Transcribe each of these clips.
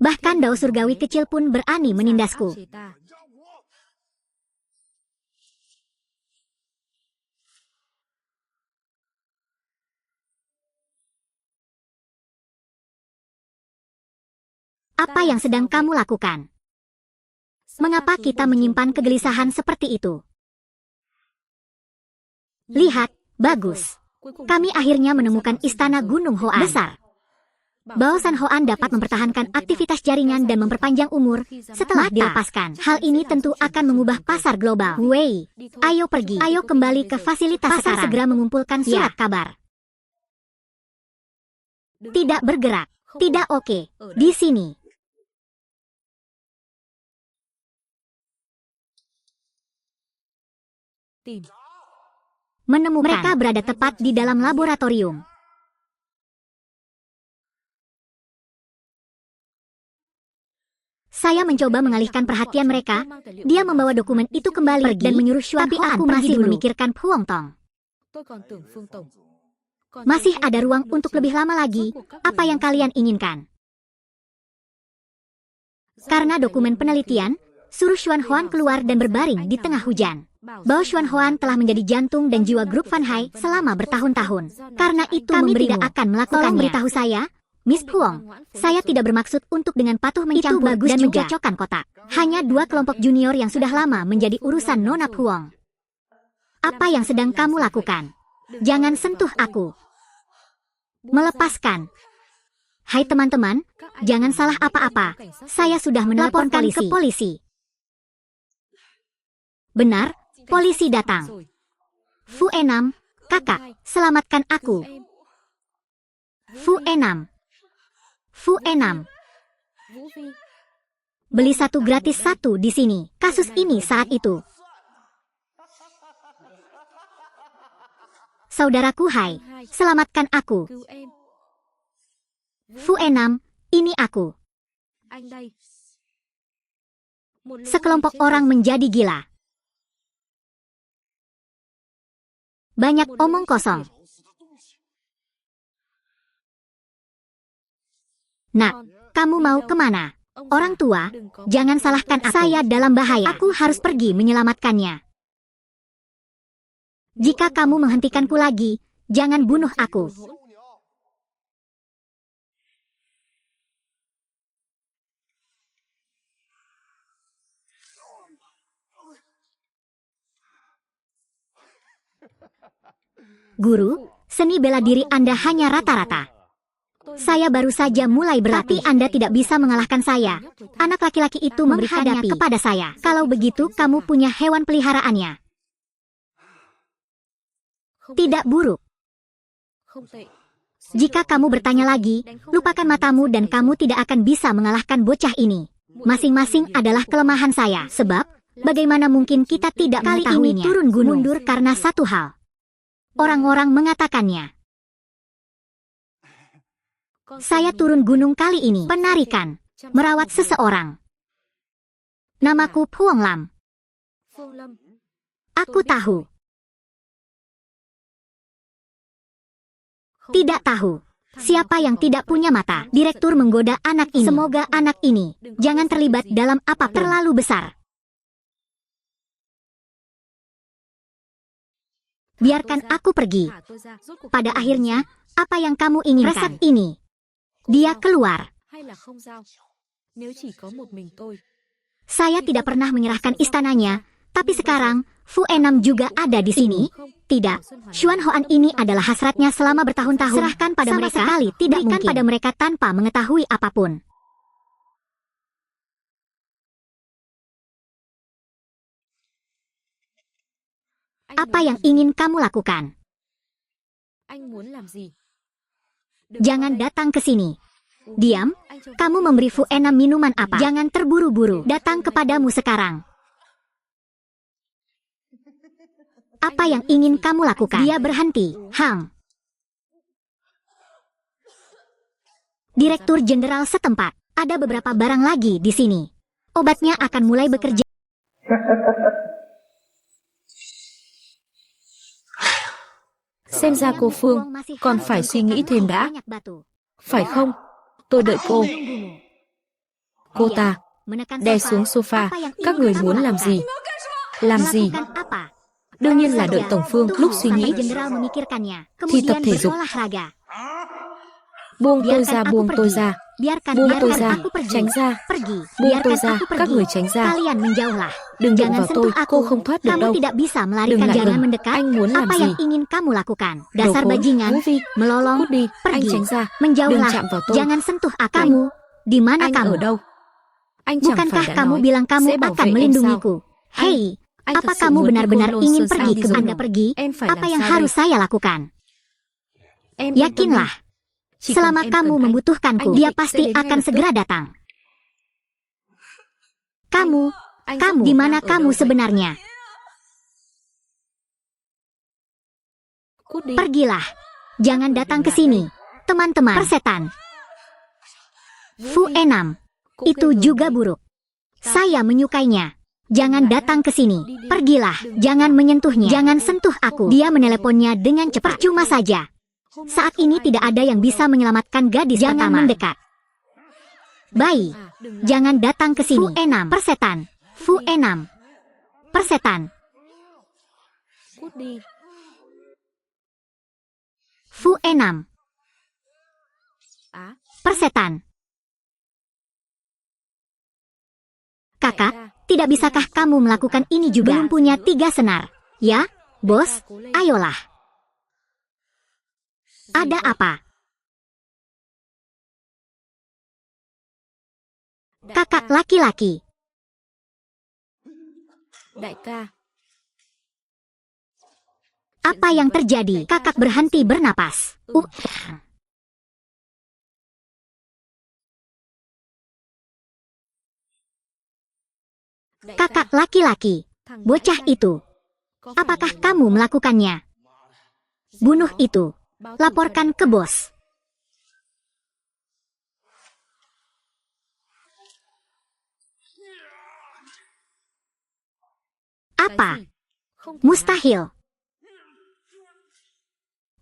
Bahkan dao surgawi kecil pun berani menindasku. Apa yang sedang kamu lakukan? Mengapa kita menyimpan kegelisahan seperti itu? Lihat, bagus. Kami akhirnya menemukan istana Gunung Hoan besar. Bao San Hoan dapat mempertahankan aktivitas jaringan dan memperpanjang umur setelah dilepaskan. Hal ini tentu akan mengubah pasar global. Wei, ayo pergi. Ayo kembali ke fasilitas pasar sekarang. Segera mengumpulkan surat kabar. Tidak bergerak. Tidak oke. Di sini. Menemukan. Mereka berada tepat di dalam laboratorium. Saya mencoba mengalihkan perhatian mereka. Dia membawa dokumen itu kembali dan menyuruh Xuan Hoan aku masih memikirkan Huang Tong. Masih ada ruang untuk lebih lama lagi. Apa yang kalian inginkan? Karena dokumen penelitian, suruh Xuan Hoan keluar dan berbaring di tengah hujan. Bao Xuan Hoan telah menjadi jantung dan jiwa grup Fan Hai selama bertahun-tahun. Karena itu kami tidak akan melakukannya. Tolong beritahu saya, Miss Huang, saya tidak bermaksud untuk dengan patuh mencampur dan mencocokkan kotak. Hanya dua kelompok junior yang sudah lama menjadi urusan Nona Huang. Apa yang sedang kamu lakukan? Jangan sentuh aku. Melepaskan. Hai teman-teman, jangan salah apa-apa. Saya sudah menelaporkan ke polisi. Benar, polisi datang. Fu Enam, kakak, selamatkan aku. Fu Enam. Fu Enam. Beli satu gratis satu di sini. Kasus ini saat itu. Saudaraku Hai, selamatkan aku. Fu Enam, ini aku. Sekelompok orang menjadi gila. Banyak omong kosong. Nak, kamu mau kemana? Orang tua, jangan salahkan aku. Saya dalam bahaya. Aku harus pergi menyelamatkannya. Jika kamu menghentikanku lagi, jangan bunuh aku. Guru, seni bela diri Anda hanya rata-rata. Saya baru saja mulai berlatih. Tapi Anda tidak bisa mengalahkan saya. Anak laki-laki itu memberikannya kepada saya. Kalau begitu, kamu punya hewan peliharaannya. Tidak buruk. Jika kamu bertanya lagi, lupakan matamu dan kamu tidak akan bisa mengalahkan bocah ini. Masing-masing adalah kelemahan saya. Sebab, bagaimana mungkin kita tidak mengetahuinya? Kali ini turun gunung mundur karena satu hal. Orang-orang mengatakannya. Saya turun gunung kali ini. Penarikan. Merawat seseorang. Namaku Huang Lam. Aku tahu. Tidak tahu. Siapa yang tidak punya mata? Direktur menggoda anak ini. Semoga anak ini jangan terlibat dalam apa terlalu besar. Biarkan aku pergi. Pada akhirnya, apa yang kamu inginkan? Resep ini. Dia keluar. Saya tidak pernah menyerahkan istananya, tapi sekarang Fu Enam juga ada di sini. Tidak, Xuan Hoan ini adalah hasratnya selama bertahun-tahun. Serahkan pada mereka. Sekali tidak mungkin pada mereka tanpa mengetahui apapun. Apa yang ingin kamu lakukan? Jangan datang ke sini. Diam, kamu memberi Fu Enam minuman apa? Jangan terburu-buru. Datang kepadamu sekarang. Apa yang ingin kamu lakukan? Dia berhenti. Hang. Direktur Jenderal setempat. Ada beberapa barang lagi di sini. Obatnya akan mulai bekerja. Xem ra cô Phương còn phải suy nghĩ thêm đã. Phải không? Tôi đợi cô. cô ta đè xuống sofa. Các người muốn làm gì? Làm gì? Đương nhiên là đợi Tổng Phương. Lúc suy nghĩ thì tập thể dục. Buông tôi ra, buông tôi ra. Buông tôi ra, tránh ra. Buông tôi ra, các người tránh ra. Đừng đụng vào tôi, cô không thoát được đâu. Đừng lại gần, anh muốn làm gì? Đồ khốn, Vũ Vi, cút đi, anh tránh ra. Đừng chạm vào tôi. Anh ở đâu? Anh chẳng phải đã nói sẽ bảo vệ em sao? Hei, Anh apa thật sự kamu muốn đi benar-benar Côn Lôn ingin Sơn sao pergi đi ke rồi? Anda pergi? Em phải Apa làm yang sao harus đây? saya lakukan? Em yên tâm đi. Yakinlah, Chỉ cần selama em kamu cần anh, membutuhkanku, anh dia nhất định pasti sẽ đến ngay akan lập tức. segera datang. Kamu, Anh kamu, rốt di cuộc mana đang ở kamu đâu vậy? sebenarnya? Cút đi. Pergilah, jangan datang ke sini. Teman-teman, persetan. Fu Enam, itu juga buruk. Saya menyukainya. Jangan datang ke sini. Pergilah, jangan menyentuhnya. Jangan sentuh aku. Dia meneleponnya dengan cepat. Percuma saja. Saat ini tidak ada yang bisa menyelamatkan gadis jangan pertama. Mendekat. Bayi, jangan datang ke sini. Fu Enam, persetan. Fu Enam, persetan. Cút đi. Fu Enam, Á, persetan. Kakak, tidak bisakah kamu melakukan ini juga? Belum punya 3 senar. Ya, bos, ayolah. Ada apa? Kakak laki-laki. Đại ca, Apa yang terjadi? Kakak berhenti bernapas. Kakak laki-laki. Bocah itu. Apakah kamu melakukannya? Bunuh itu. Laporkan ke bos. Apa? Mustahil.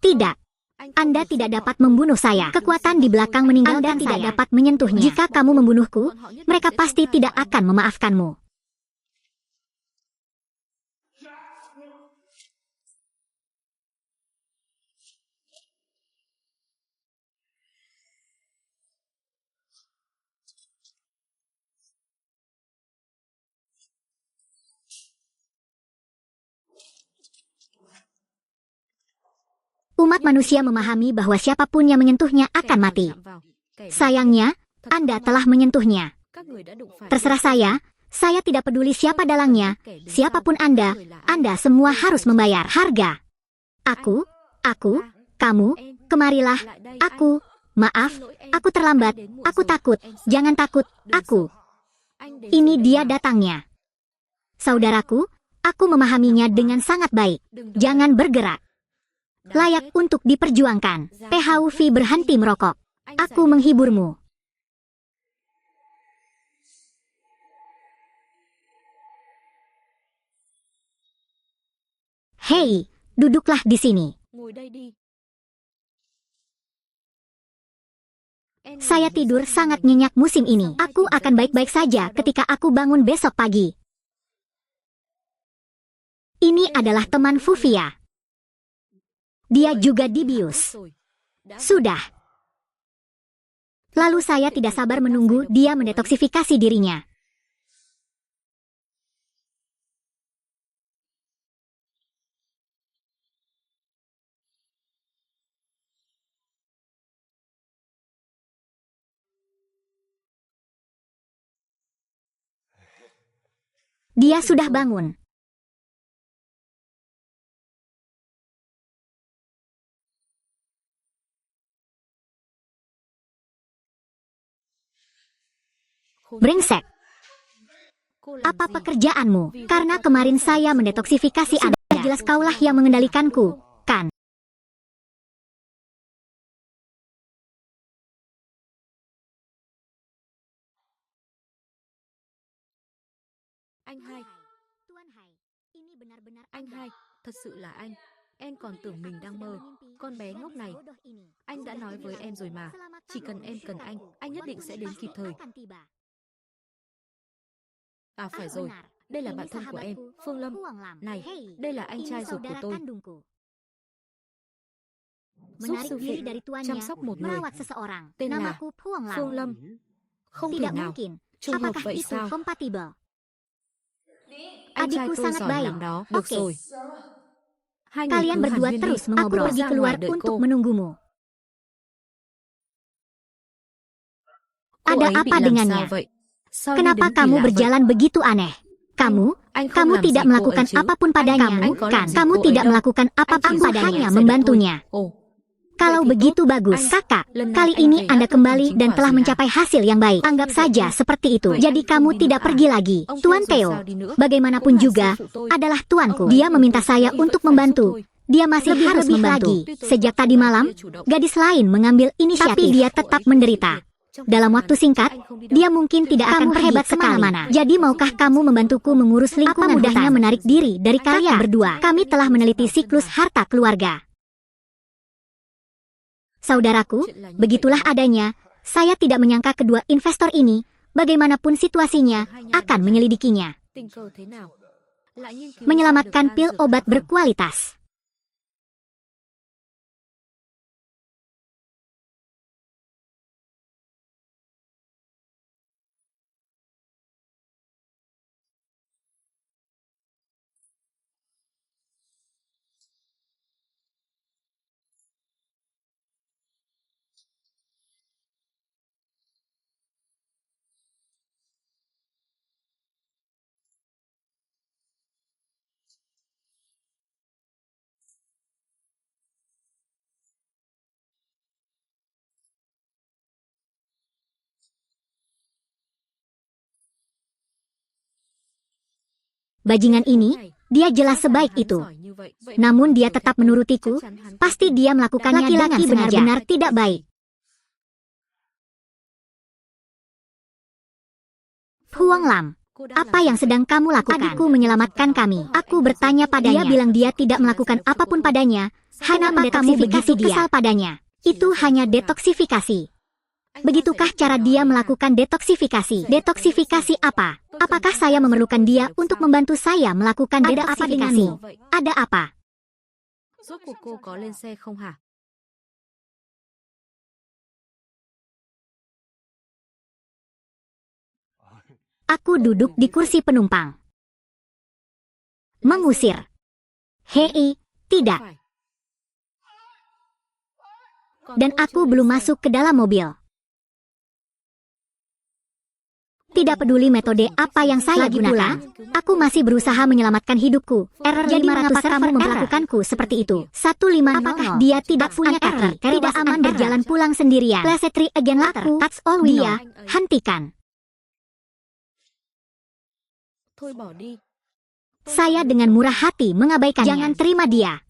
Tidak. Anda tidak dapat membunuh saya. Kekuatan di belakang meninggalkan Anda tidak dapat menyentuhnya. Jika kamu membunuhku, mereka pasti tidak akan memaafkanmu. Umat manusia memahami bahwa siapapun yang menyentuhnya akan mati. Sayangnya, Anda telah menyentuhnya. Terserah saya tidak peduli siapa dalangnya, siapapun Anda semua harus membayar harga. Aku, kamu, kemarilah, maaf, aku terlambat, aku takut, jangan takut, aku. Ini dia datangnya. Saudaraku, aku memahaminya dengan sangat baik. Jangan bergerak. Layak untuk diperjuangkan. PHUV berhenti merokok. Aku menghiburmu. Hei, duduklah di sini. Saya tidur sangat nyenyak musim ini. Aku akan baik-baik saja ketika aku bangun besok pagi. Ini adalah teman Fuvia. Dia juga dibius. Sudah. Lalu saya tidak sabar menunggu dia mendetoksifikasi dirinya. Dia sudah bangun. Brengsek. Apa pekerjaanmu? Karena kemarin saya mendetoksifikasi Anda. Jelas kaulah yang mengendalikanku, kan? Anh hai. Tuan Hai, ini benar-benar Anh hai, thật sự là anh. Em còn tưởng mình đang mơ. Con bé ngốc này. Anh đã nói với em rồi mà. Chỉ cần em cần anh nhất định sẽ đến kịp thời. À phải rồi, đây là bạn thân của em, Phương Lâm. Này, đây là anh trai ruột của tôi. Giúp sư phụ chăm sóc một người tên là Phương Lâm. Không thể nào, trùng hợp vậy sao? Anh trai tôi giỏi lắm đó. Được rồi. Hai người Kalian cứ hàn berdua huyên đi. terus Aku mengobrol. pergi Pergi keluar đợi untuk cô. menunggumu. Cô Ada ấy bị apa làm dengannya? sao vậy? Sao đi Kenapa đứng kỳ kamu lạ vậy? berjalan begitu aneh? Kamu Anh không Kamu làm tidak gì cô melakukan ấy chứ? apapun padanya. Anh có làm gì Kamu cô ấy tidak đâu. melakukan Anh apapun chỉ padanya, hanya membantunya. Ồ, Kalau vậy thì begitu tốt. bagus, Anh, kakak. lần này Kali anh ini về Anda đã tuân kembali chính dan quả telah rồi hả? mencapai hasil yang baik. Anggap saja seperti itu. Vậy Jadi anh kamu không đi tidak nữa à? pergi lagi. Ông Tuan theo rồi Theo, sao đi nữa? bagaimanapun Cũng là juga, sư phụ tôi. adalah tuanku. Ông Dia ấy meminta tôi saya vẫn untuk phải giúp membantu. thôi. Dia masih harus membantu. Sejak tadi malam, gadis lain mengambil inisiatif. Tapi dia tetap menderita. Dalam waktu singkat, dia mungkin tidak akan hebat kemana-mana. Jadi maukah kamu membantuku mengurus lingkungan? Apa mudahnya menarik diri dari kalian berdua? Kami telah meneliti siklus harta keluarga. Saudaraku, begitulah adanya. Saya tidak menyangka kedua investor ini, bagaimanapun situasinya, akan menyelidikinya. Menyelamatkan pil obat berkualitas. Bajingan ini, dia jelas sebaik itu. Namun dia tetap menurutiku, pasti dia melakukannya dengan sengaja. Benar-benar tidak baik. Huang Lam, apa yang sedang kamu lakukan? Adikku menyelamatkan kami. Aku bertanya padanya. Dia bilang dia tidak melakukan apapun padanya, hanya kamu begitu kesal padanya. Itu hanya detoksifikasi. Begitukah cara dia melakukan detoksifikasi? Detoksifikasi apa? Apakah saya memerlukan dia untuk membantu saya melakukan detoksifikasi? Ada apa? Rốt cuộc cô có lên xe không hả? Aku duduk di kursi penumpang. Mengusir. Hei, tidak. Dan aku belum masuk ke dalam mobil. Tidak peduli metode apa yang saya gunakan, aku masih berusaha menyelamatkan hidupku. Jadi mengapa kamu memperlakukanku seperti itu? 1500. Apakah dia tidak punya kaki? Tidak aman berjalan pulang sendirian. Please try again later. That's all we know. Hentikan. Thôi bỏ đi. Saya dengan murah hati mengabaikannya. Jangan terima dia.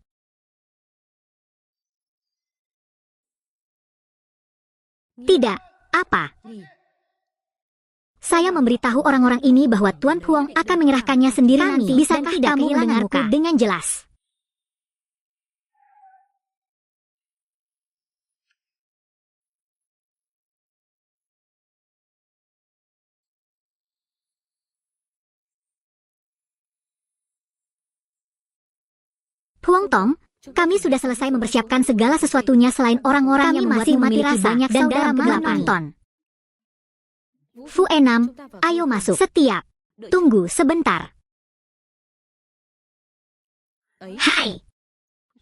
Tidak. Apa? Saya memberitahu orang-orang ini bahwa Tuan Huang akan menyerahkannya sendiri nanti. Bisakah kamu mendengarku dengan jelas? Huang Tong, kami sudah selesai mempersiapkan segala sesuatunya selain orang-orang yang masih mati rasa banyak dan dalam penonton. Fu Enam, ayo masuk. Setiap. Tunggu sebentar. Hai.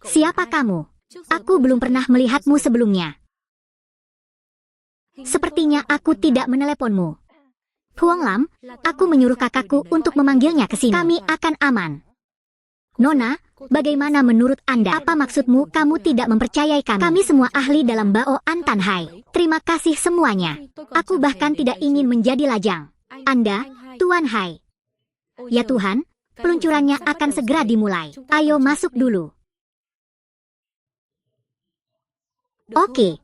Siapa kamu? Aku belum pernah melihatmu sebelumnya. Sepertinya aku tidak meneleponmu. Huang Lam, aku menyuruh kakakku untuk memanggilnya ke sini. Kami akan aman. Nona, bagaimana menurut Anda? Apa maksudmu kamu tidak mempercayai kami? Kami semua ahli dalam Bao An Tan Hai. Terima kasih semuanya. Aku bahkan tidak ingin menjadi lajang. Anda, Tuan Hai. Ya Tuhan, peluncurannya akan segera dimulai. Ayo masuk dulu. Oke.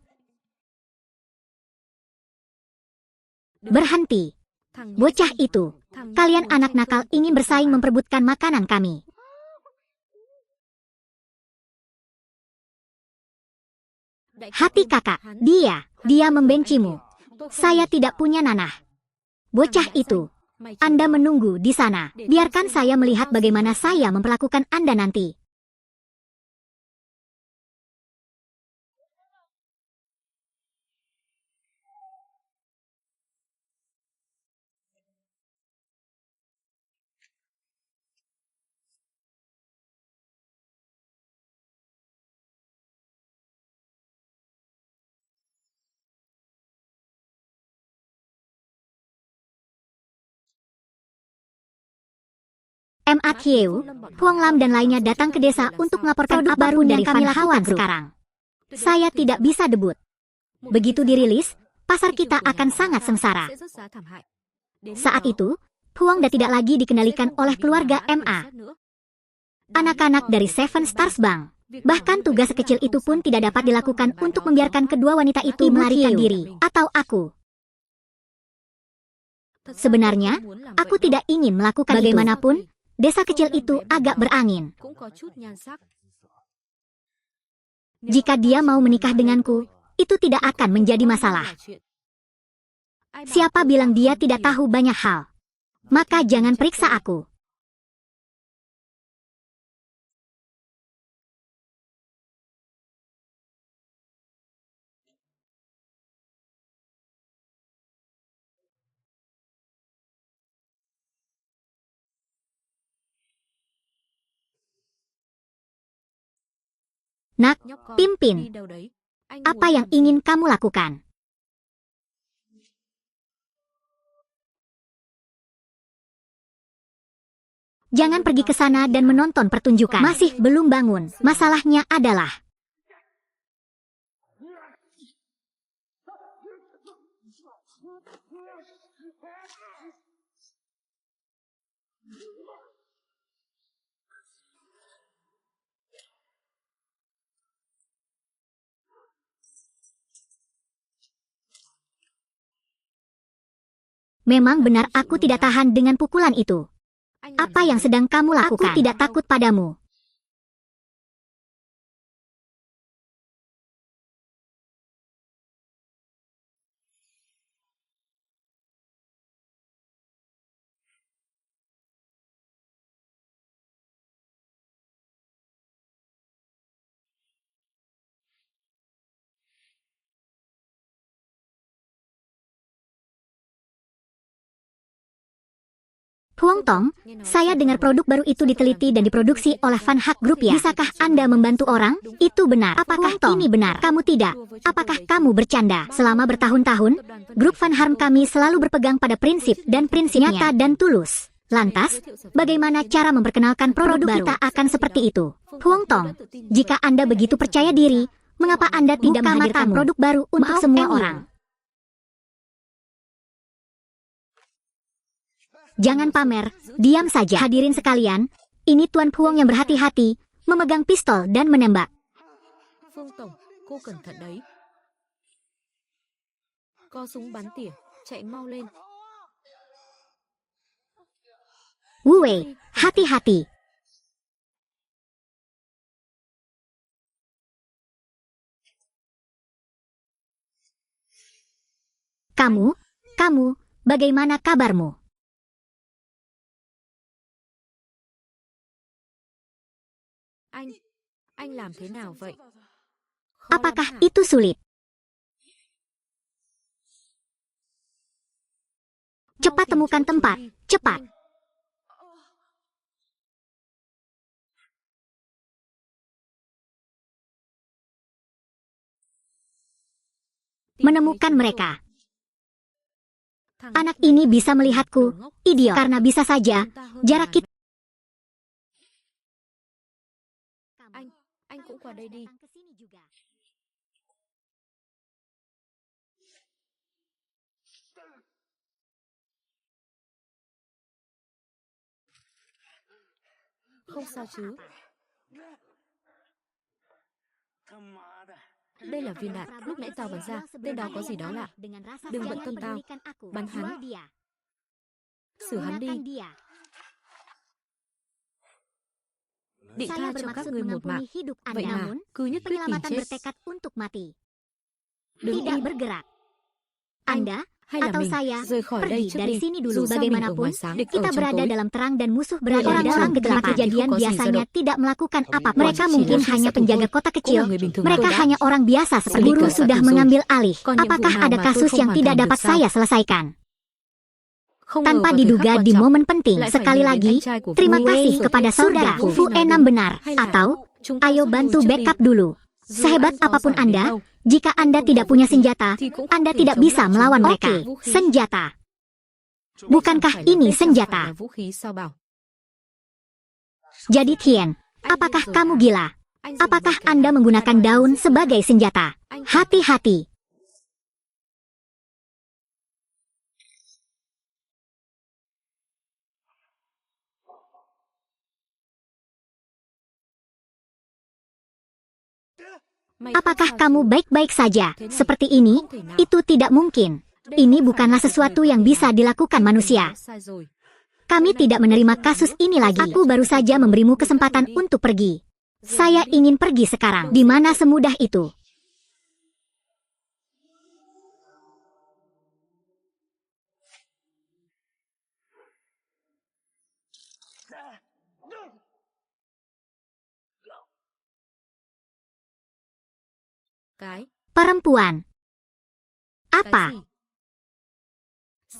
Berhenti. Bocah itu. Kalian anak nakal ingin bersaing memperebutkan makanan kami. Hati kakak, dia membencimu. Saya tidak punya nanah. Bocah itu, Anda menunggu di sana. Biarkan saya melihat bagaimana saya memperlakukan Anda nanti. M.A. Thieu, Huang Lam dan lainnya datang ke desa untuk melaporkan produk baru dari Van Hawan sekarang. Saya tidak bisa debut. Begitu dirilis, pasar kita akan sangat sengsara. Saat itu, Huang tidak lagi dikendalikan oleh keluarga M.A. Anak-anak dari Seven Stars Bank. Bahkan tugas sekecil itu pun tidak dapat dilakukan untuk membiarkan kedua wanita itu melarikan diri, atau aku. Sebenarnya, aku tidak ingin melakukan bagaimanapun. Desa kecil itu agak berangin. Jika dia mau menikah denganku, itu tidak akan menjadi masalah. Siapa bilang dia tidak tahu banyak hal? Maka jangan periksa aku. Nak, pimpin. Apa yang ingin kamu lakukan? Jangan pergi ke sana dan menonton pertunjukan. Masih belum bangun. Masalahnya adalah memang benar aku tidak tahan dengan pukulan itu. Apa yang sedang kamu lakukan? Aku tidak takut padamu. Huang Tong, saya dengar produk baru itu diteliti dan diproduksi oleh Van Hak Group ya. Bisakah Anda membantu orang? Itu benar. Apakah ini benar? Kamu tidak. Apakah kamu bercanda? Selama bertahun-tahun, grup Van Harm kami selalu berpegang pada prinsip dan prinsip nyata dan tulus. Lantas, bagaimana cara memperkenalkan produk baru? Kita akan seperti itu. Huang Tong, jika Anda begitu percaya diri, mengapa Anda tidak menghadirkan produk baru untuk semua orang? Jangan pamer, diam saja. Hadirin sekalian, ini Tuan Huang yang berhati-hati, memegang pistol dan menembak. Phương Tổng, cô cẩn thận đấy. Có súng bắn tỉa, chạy mau lên. Wu Wei, hati-hati. Kamu, bagaimana kabarmu? Anh làm thế nào vậy? Apakah itu sulit? Cepat temukan tempat, cepat. Menemukan mereka. Anak ini bisa melihatku, idiot, karena bisa saja jarak kita. Anh cũng qua đây đi. Không sao chứ. Đây là viên đạn lúc nãy tao bắn ra, tên đó có gì đó lạ. Đừng bận tâm tao, bắn hắn. Xử hắn đi. Định tha cho các ngươi một mạng. Vậy mà cứ nhất quyết tìm chết. Bertekad untuk mati. Đừng Tidak im. bergerak. Anda Atau saya pergi dari sini dulu. Bagaimanapun, kita berada dalam terang dan musuh berada di dalam kegelapan. Kejadian biasanya tidak melakukan apa-apa. Mereka mungkin hanya penjaga kota kecil. Mereka hanya orang biasa seperti guru sudah mengambil alih. Apakah ada kasus yang tidak dapat saya selesaikan? Tanpa diduga di momen penting. Sekali lagi, terima kasih kepada saudaraku. Fu Enam benar. Atau, ayo bantu backup dulu. Sehebat apapun Anda, jika Anda tidak punya senjata, Anda tidak bisa melawan mereka. Senjata. Bukankah ini senjata? Jadi Tien, apakah kamu gila? Apakah Anda menggunakan daun sebagai senjata? Hati-hati. Apakah kamu baik-baik saja? Seperti ini, itu tidak mungkin. Ini bukanlah sesuatu yang bisa dilakukan manusia. Kami tidak menerima kasus ini lagi. Aku baru saja memberimu kesempatan untuk pergi. Saya ingin pergi sekarang. Di mana semudah itu? Perempuan. Apa?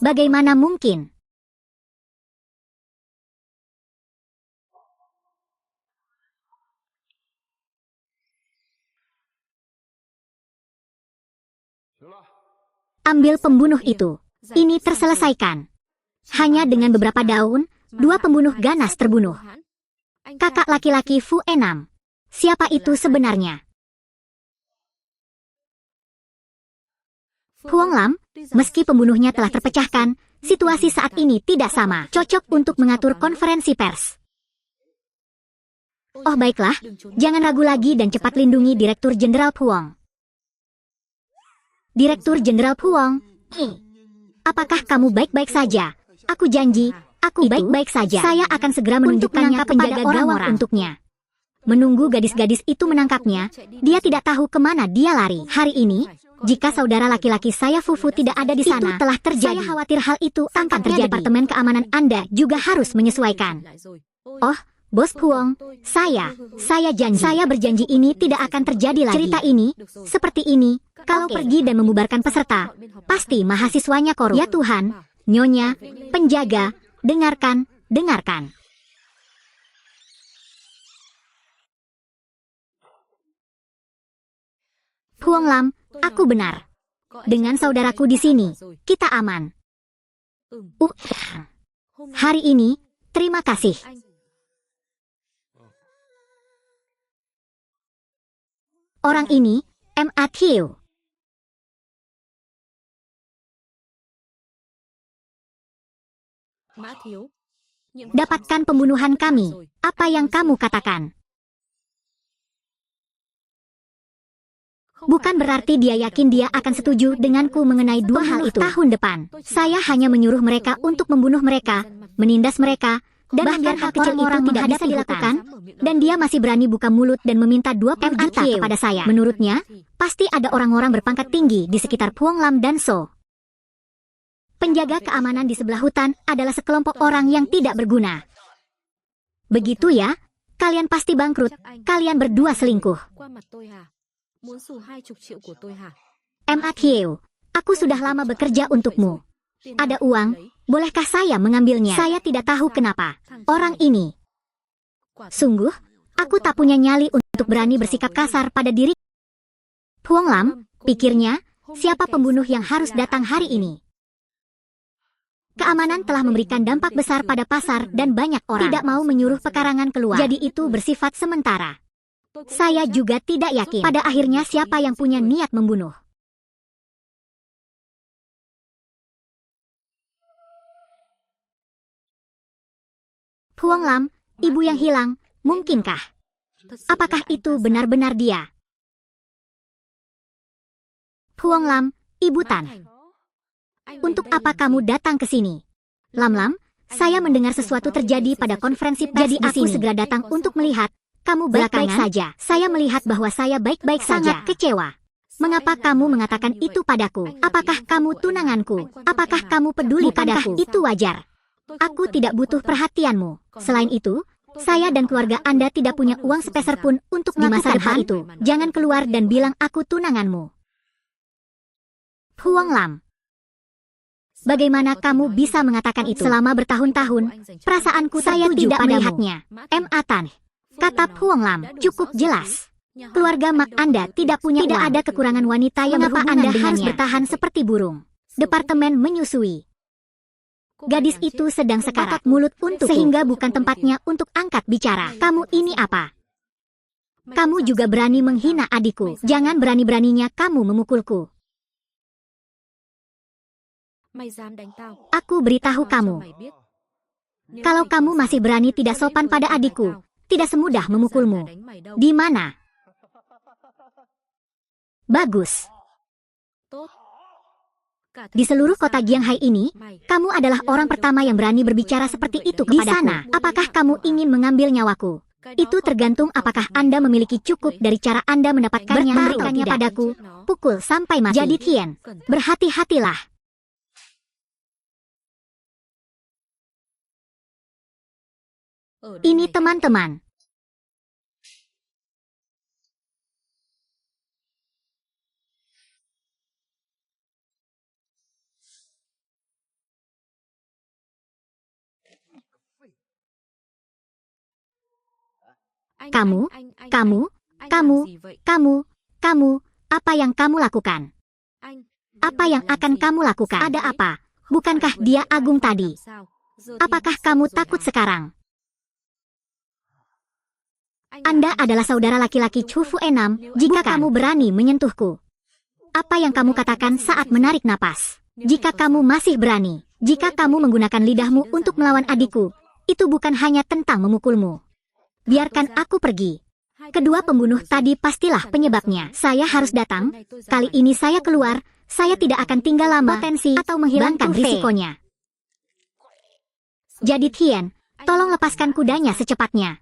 Bagaimana mungkin? Ambil pembunuh itu. Ini terselesaikan. Hanya dengan beberapa daun, 2 pembunuh ganas terbunuh. Kakak laki-laki Fu Enam. Siapa itu sebenarnya? Huang Lam, meski pembunuhnya telah terpecahkan, situasi saat ini tidak sama. Cocok untuk mengatur konferensi pers. Oh baiklah, jangan ragu lagi dan cepat lindungi Direktur Jenderal Puong. Direktur Jenderal Puong, apakah kamu baik-baik saja? Aku janji, aku baik-baik saja. Saya akan segera menunjukkannya kepada orang-orang untuknya. Menunggu gadis-gadis itu menangkapnya, dia tidak tahu kemana dia lari. Hari ini, jika saudara laki-laki saya Fufu tidak ada di sana, itu telah terjadi. Saya khawatir hal itu akan terjadi. Departemen keamanan Anda juga harus menyesuaikan. Oh, Bos Puong, saya janji. Saya berjanji ini tidak akan terjadi lagi. Cerita ini, seperti ini, kalau pergi dan membubarkan peserta, pasti mahasiswanya korup. Ya Tuhan, Nyonya, penjaga, dengarkan. Huang Lam, aku benar. Dengan saudaraku di sini, kita aman. Hari ini, terima kasih. Orang ini, Matthew. Dapatkan pembunuhan kami. Apa yang kamu katakan? Bukan berarti dia yakin dia akan setuju denganku mengenai 2 hal itu. Tahun depan, saya hanya menyuruh mereka untuk membunuh mereka, menindas mereka, dan bahkan hal kecil itu tidak bisa dilakukan, dan dia masih berani buka mulut dan meminta 20 juta kepada saya. Menurutnya, pasti ada orang-orang berpangkat tinggi di sekitar Puong Lam dan So. Penjaga keamanan di sebelah hutan adalah sekelompok orang yang tidak berguna. Begitu ya, kalian pasti bangkrut, kalian berdua selingkuh. Matthew, aku sudah lama bekerja untukmu. Ada uang, bolehkah saya mengambilnya? Saya tidak tahu kenapa. Orang ini. Sungguh, aku tak punya nyali untuk berani bersikap kasar pada diri. Huang Lam, pikirnya, siapa pembunuh yang harus datang hari ini? Keamanan telah memberikan dampak besar pada pasar dan banyak orang tidak mau menyuruh pekarangan keluar. Jadi itu bersifat sementara. Saya juga tidak yakin pada akhirnya siapa yang punya niat membunuh. Huang Lam, ibu yang hilang, mungkinkah? Apakah itu benar-benar dia? Huang Lam, Ibu Tan. Untuk apa kamu datang ke sini? Lam, saya mendengar sesuatu terjadi pada konferensi pers. Jadi aku segera datang untuk melihat. Kamu baik-baik saja. Saya melihat bahwa saya baik-baik saja. Sangat kecewa. Mengapa kamu mengatakan itu padaku? Apakah kamu tunanganku? Apakah kamu peduli padaku? Itu wajar. Aku tidak butuh perhatianmu. Selain itu, saya dan keluarga Anda tidak punya uang sepeser pun untuk di masa depan itu. Jangan keluar dan bilang aku tunanganmu. Huang Lam. Bagaimana kamu bisa mengatakan itu? Selama bertahun-tahun, perasaanku saya tidak melihatnya. M.A. Tan. Kata Huang Lam, cukup jelas. Keluarga Mak Anda tidak punya uang. Tidak ada kekurangan wanita yang berhubungan dengannya. Anda harus bertahan seperti burung. Departemen menyusui. Gadis itu sedang sekarat mulut untukku, sehingga bukan tempatnya untuk angkat bicara. Kamu ini apa? Kamu juga berani menghina adikku. Jangan berani-beraninya kamu memukulku. Aku beritahu kamu. Kalau kamu masih berani tidak sopan pada adikku, tidak semudah memukulmu. Di mana? Bagus. Di seluruh kota Jianghai ini, kamu adalah orang pertama yang berani berbicara seperti itu kepadaku. Di sana, apakah kamu ingin mengambil nyawaku? Itu tergantung apakah Anda memiliki cukup dari cara Anda mendapatkannya, memberikannya padaku. Pukul sampai mati. Jadi Tian, berhati-hatilah. Ini teman-teman. Kamu, apa yang kamu lakukan? Apa yang akan kamu lakukan? Ada apa? Bukankah dia agung tadi? Apakah kamu takut sekarang? Anda adalah saudara laki-laki Chu Fuenam, jika kamu berani menyentuhku. Apa yang kamu katakan saat menarik napas? Jika kamu masih berani, jika kamu menggunakan lidahmu untuk melawan adikku, itu bukan hanya tentang memukulmu. Biarkan aku pergi. Kedua pembunuh tadi pastilah penyebabnya. Saya harus datang. Kali ini saya keluar. Saya tidak akan tinggal lama. Potensi atau menghilangkan risikonya. Jadi Tian, tolong lepaskan kudanya secepatnya.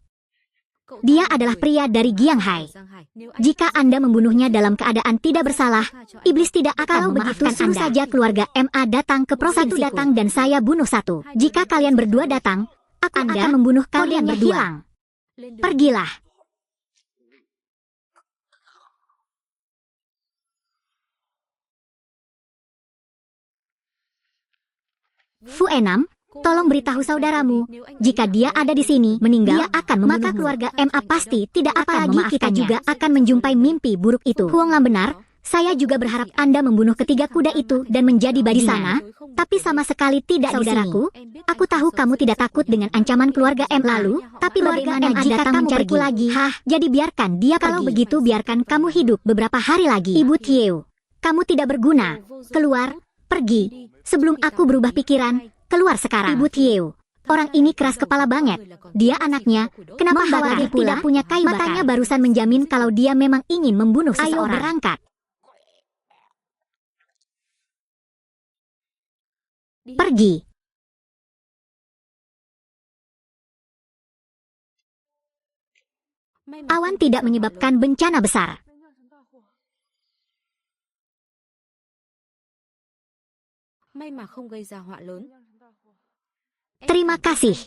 Dia adalah pria dari Jianghai. Jika Anda membunuhnya dalam keadaan tidak bersalah, iblis tidak akan memaafkan Anda. Suruh saja keluarga MA datang ke provinsiku. Satu datang dan saya bunuh satu. Jika kalian berdua datang, aku akan membunuh kalian berdua. Pergilah. Fuenam, tolong beritahu saudaramu, jika dia ada di sini, meninggal, dia akan membunuhmu. Maka keluarga MA pasti tidak akan memaafkannya. Kita juga akan menjumpai mimpi buruk itu. Huang Lam benar, saya juga berharap Anda membunuh ketiga kuda itu dan menjadi di sana, tapi sama sekali tidak. Saudaraku, aku tahu kamu tidak takut dengan ancaman keluarga M. Lalu, tapi bagaimana jika kamu pergi lagi? Hah, jadi biarkan dia pergi. Kalau begitu biarkan kamu hidup beberapa hari lagi. Ibu Tieu, kamu tidak berguna. Keluar, pergi. Sebelum aku berubah pikiran, keluar sekarang. Ibu Tieu, orang ini keras kepala banget. Dia anaknya, kenapa khawatir tidak punya kayu bakar? Matanya barusan menjamin kalau dia memang ingin membunuh seseorang. Ayo berangkat. Pergi. Awan tidak menyebabkan bencana besar. Terima kasih.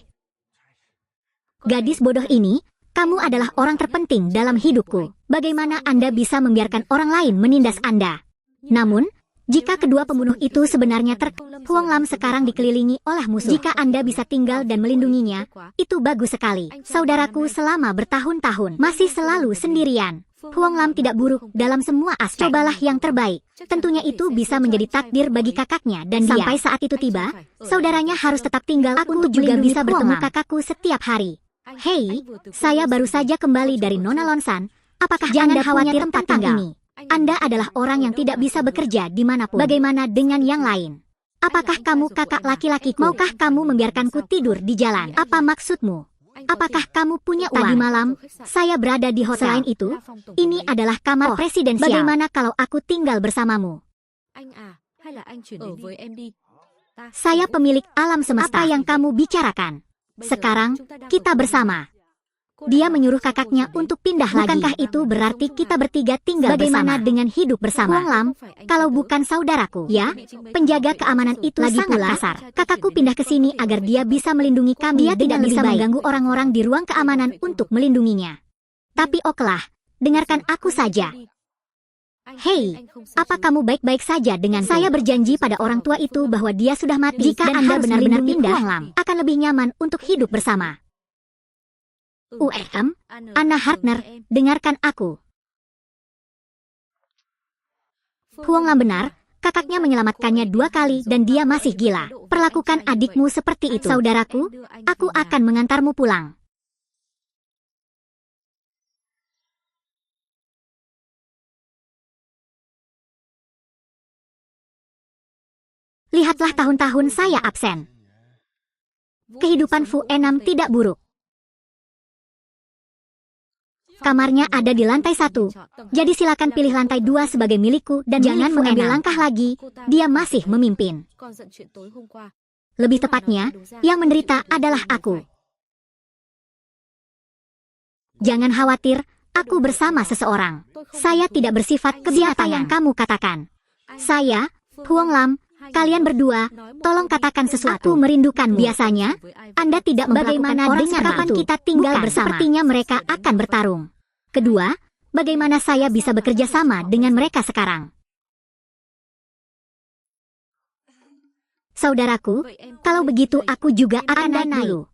Gadis bodoh ini, kamu adalah orang terpenting dalam hidupku. Bagaimana Anda bisa membiarkan orang lain menindas Anda? Namun, jika kedua pembunuh itu sebenarnya Huang Lam sekarang dikelilingi oleh musuh. Jika Anda bisa tinggal dan melindunginya, itu bagus sekali. Saudaraku selama bertahun-tahun masih selalu sendirian. Huang Lam tidak buruk dalam semua aspek. Cobalah yang terbaik. Tentunya itu bisa menjadi takdir bagi kakaknya dan dia. Sampai saat itu tiba, saudaranya harus tetap tinggal. Aku juga bisa bertemu kakakku setiap hari. Hei, saya baru saja kembali dari Nona Lonsan. Apakah Anda khawatir tempat tinggal ini? Anda adalah orang yang tidak bisa bekerja dimanapun. Bagaimana dengan yang lain? Apakah kamu kakak laki-lakiku? Maukah kamu membiarkanku tidur di jalan? Apa maksudmu? Apakah kamu punya uang? Tadi malam, saya berada di hotel. Selain itu, ini adalah kamar presidensial. Bagaimana kalau aku tinggal bersamamu? Saya pemilik alam semesta. Apa yang kamu bicarakan? Sekarang, kita bersama. Dia menyuruh kakaknya untuk pindah lagi. Bukankah itu berarti kita bertiga tinggal bagaimana dengan hidup bersama? Huang Lam, kalau bukan saudaraku, ya, penjaga keamanan itu lagi sangat pula kasar. Kakakku pindah ke sini agar dia bisa melindungi kami. Dia tidak bisa mengganggu orang-orang di ruang keamanan untuk melindunginya. Tapi okelah, dengarkan aku saja. Hei, apa kamu baik-baik saja dengan saya? Berjanji pada orang tua itu bahwa dia sudah mati. Jika Anda benar-benar pindah, Huang Lam akan lebih nyaman untuk hidup bersama. Anna Hartner, dengarkan aku. Huang Lam benar, kakaknya menyelamatkannya 2 kali dan dia masih gila. Perlakukan adikmu seperti itu. Saudaraku, aku akan mengantarmu pulang. Lihatlah tahun-tahun saya absen. Kehidupan Fu Enam tidak buruk. Kamarnya ada di lantai 1. Jadi silakan pilih lantai 2 sebagai milikku dan jangan mengambil langkah lagi. Dia masih memimpin. Lebih tepatnya, yang menderita adalah aku. Jangan khawatir, aku bersama seseorang. Saya tidak bersifat kebiasaan yang kamu katakan. Saya, Huang Lam, kalian berdua, tolong katakan sesuatu. Aku merindukan. Biasanya, Anda tidak bagaimana dengan kapan kita tinggal bersama. Sepertinya mereka akan bertarung. Kedua, bagaimana saya bisa bekerja sama dengan mereka sekarang? Saudaraku, kalau begitu aku juga akan naik dulu.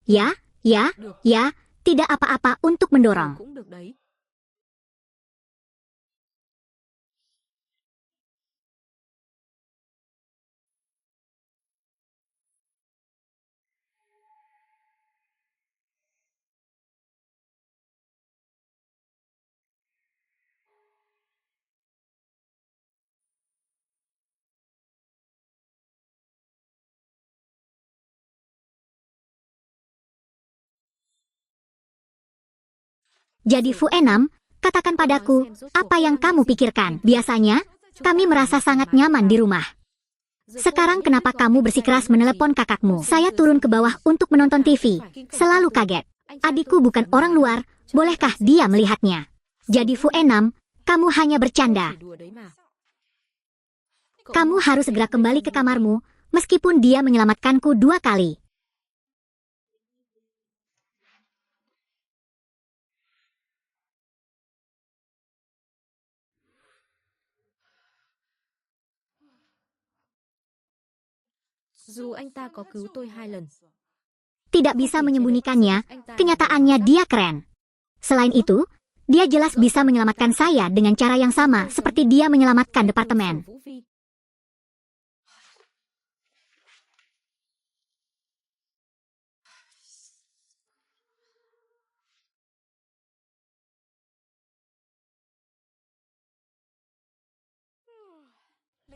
Ya, tidak apa-apa untuk mendorong. Jadi Fu Enam, katakan padaku, apa yang kamu pikirkan? Biasanya, kami merasa sangat nyaman di rumah. Sekarang kenapa kamu bersikeras menelepon kakakmu? Saya turun ke bawah untuk menonton TV. Selalu kaget. Adikku bukan orang luar, bolehkah dia melihatnya? Jadi Fu Enam, kamu hanya bercanda. Kamu harus segera kembali ke kamarmu, meskipun dia menyelamatkanku 2 kali. Dù anh ta có cứu tôi 2 lần. Tidak bisa menyembunyikannya, kenyataannya dia keren. Selain itu, dia jelas bisa menyelamatkan saya dengan cara yang sama seperti dia menyelamatkan departemen.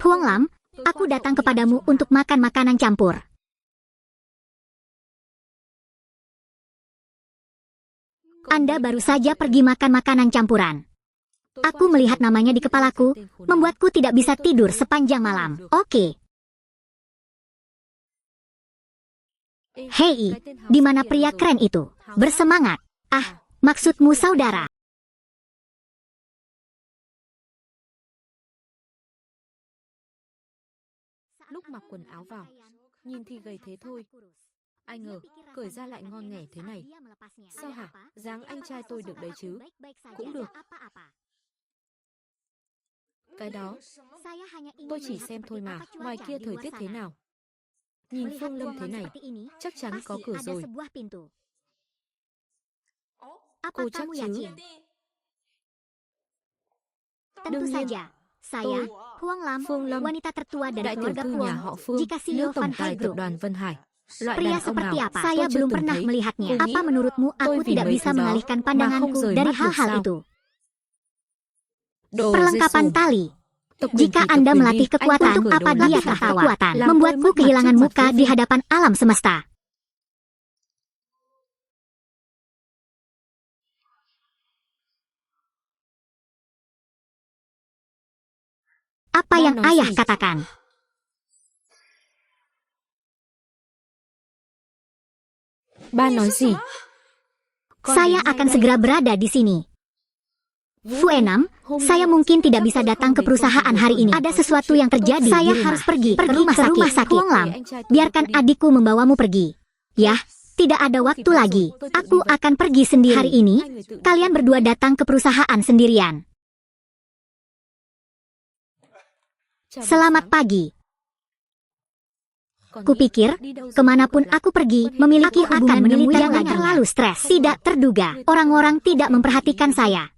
Huang Lam, aku datang kepadamu untuk makan makanan campur. Anda baru saja pergi makan makanan campuran. Aku melihat namanya di kepalaku, membuatku tidak bisa tidur sepanjang malam. Oke. Hei, di mana pria keren itu? Bersemangat. Ah, maksudmu saudara. Lúc mặc quần áo vào, nhìn thì gầy thế thôi. Ai ngờ, cởi ra lại ngon nghẻ thế này. Sao hả? Dáng anh trai tôi được đấy chứ? Cũng được. Cái đó, tôi chỉ xem thôi mà. Ngoài kia thời tiết thế nào? Nhìn Phương Lâm thế này, chắc chắn có cửa rồi. Cô chắc chứ? Tentu saja. Saya, Phương Lâm, wanita tertua dari đại tiểu keluarga thư Huang. nhà họ Phương, Jika nữ CEO tổng Van tài Hai tập Group. đoàn Vân Hải. Loại Pria đàn ông seperti nào apa? tôi Saya chưa belum từng pernah thấy. melihatnya. Cô nghĩ Apa menurutmu tôi aku vì tidak mấy bisa thứ đó mengalihkan mà không pandanganku rời dari mắt được hal-hal sao? itu? Đồ Perlengkapan Giêsu. tali. Tập quyền Jika thì tập Anda quyền melatih đi. kekuatan, Anh untuk cởi apa đồ dia lagi hả? tertawa? Làm tôi Membuatku mất mặt kehilangan trước mặt muka Phú di Phi. hadapan alam semesta. Apa yang ayah katakan? Ba nói gì? Saya akan segera berada di sini. Fu Enam, saya mungkin tidak bisa datang ke perusahaan hari ini. Ada sesuatu yang terjadi. Saya harus pergi ke rumah sakit. Huang Lam, biarkan adikku membawamu pergi. Ya, tidak ada waktu lagi. Aku akan pergi sendiri. Hari ini, kalian berdua datang ke perusahaan sendirian. Selamat pagi. Kupikir, kemanapun aku pergi, memiliki hubungan militer yang terlalu stres. Tidak terduga, orang-orang tidak memperhatikan saya.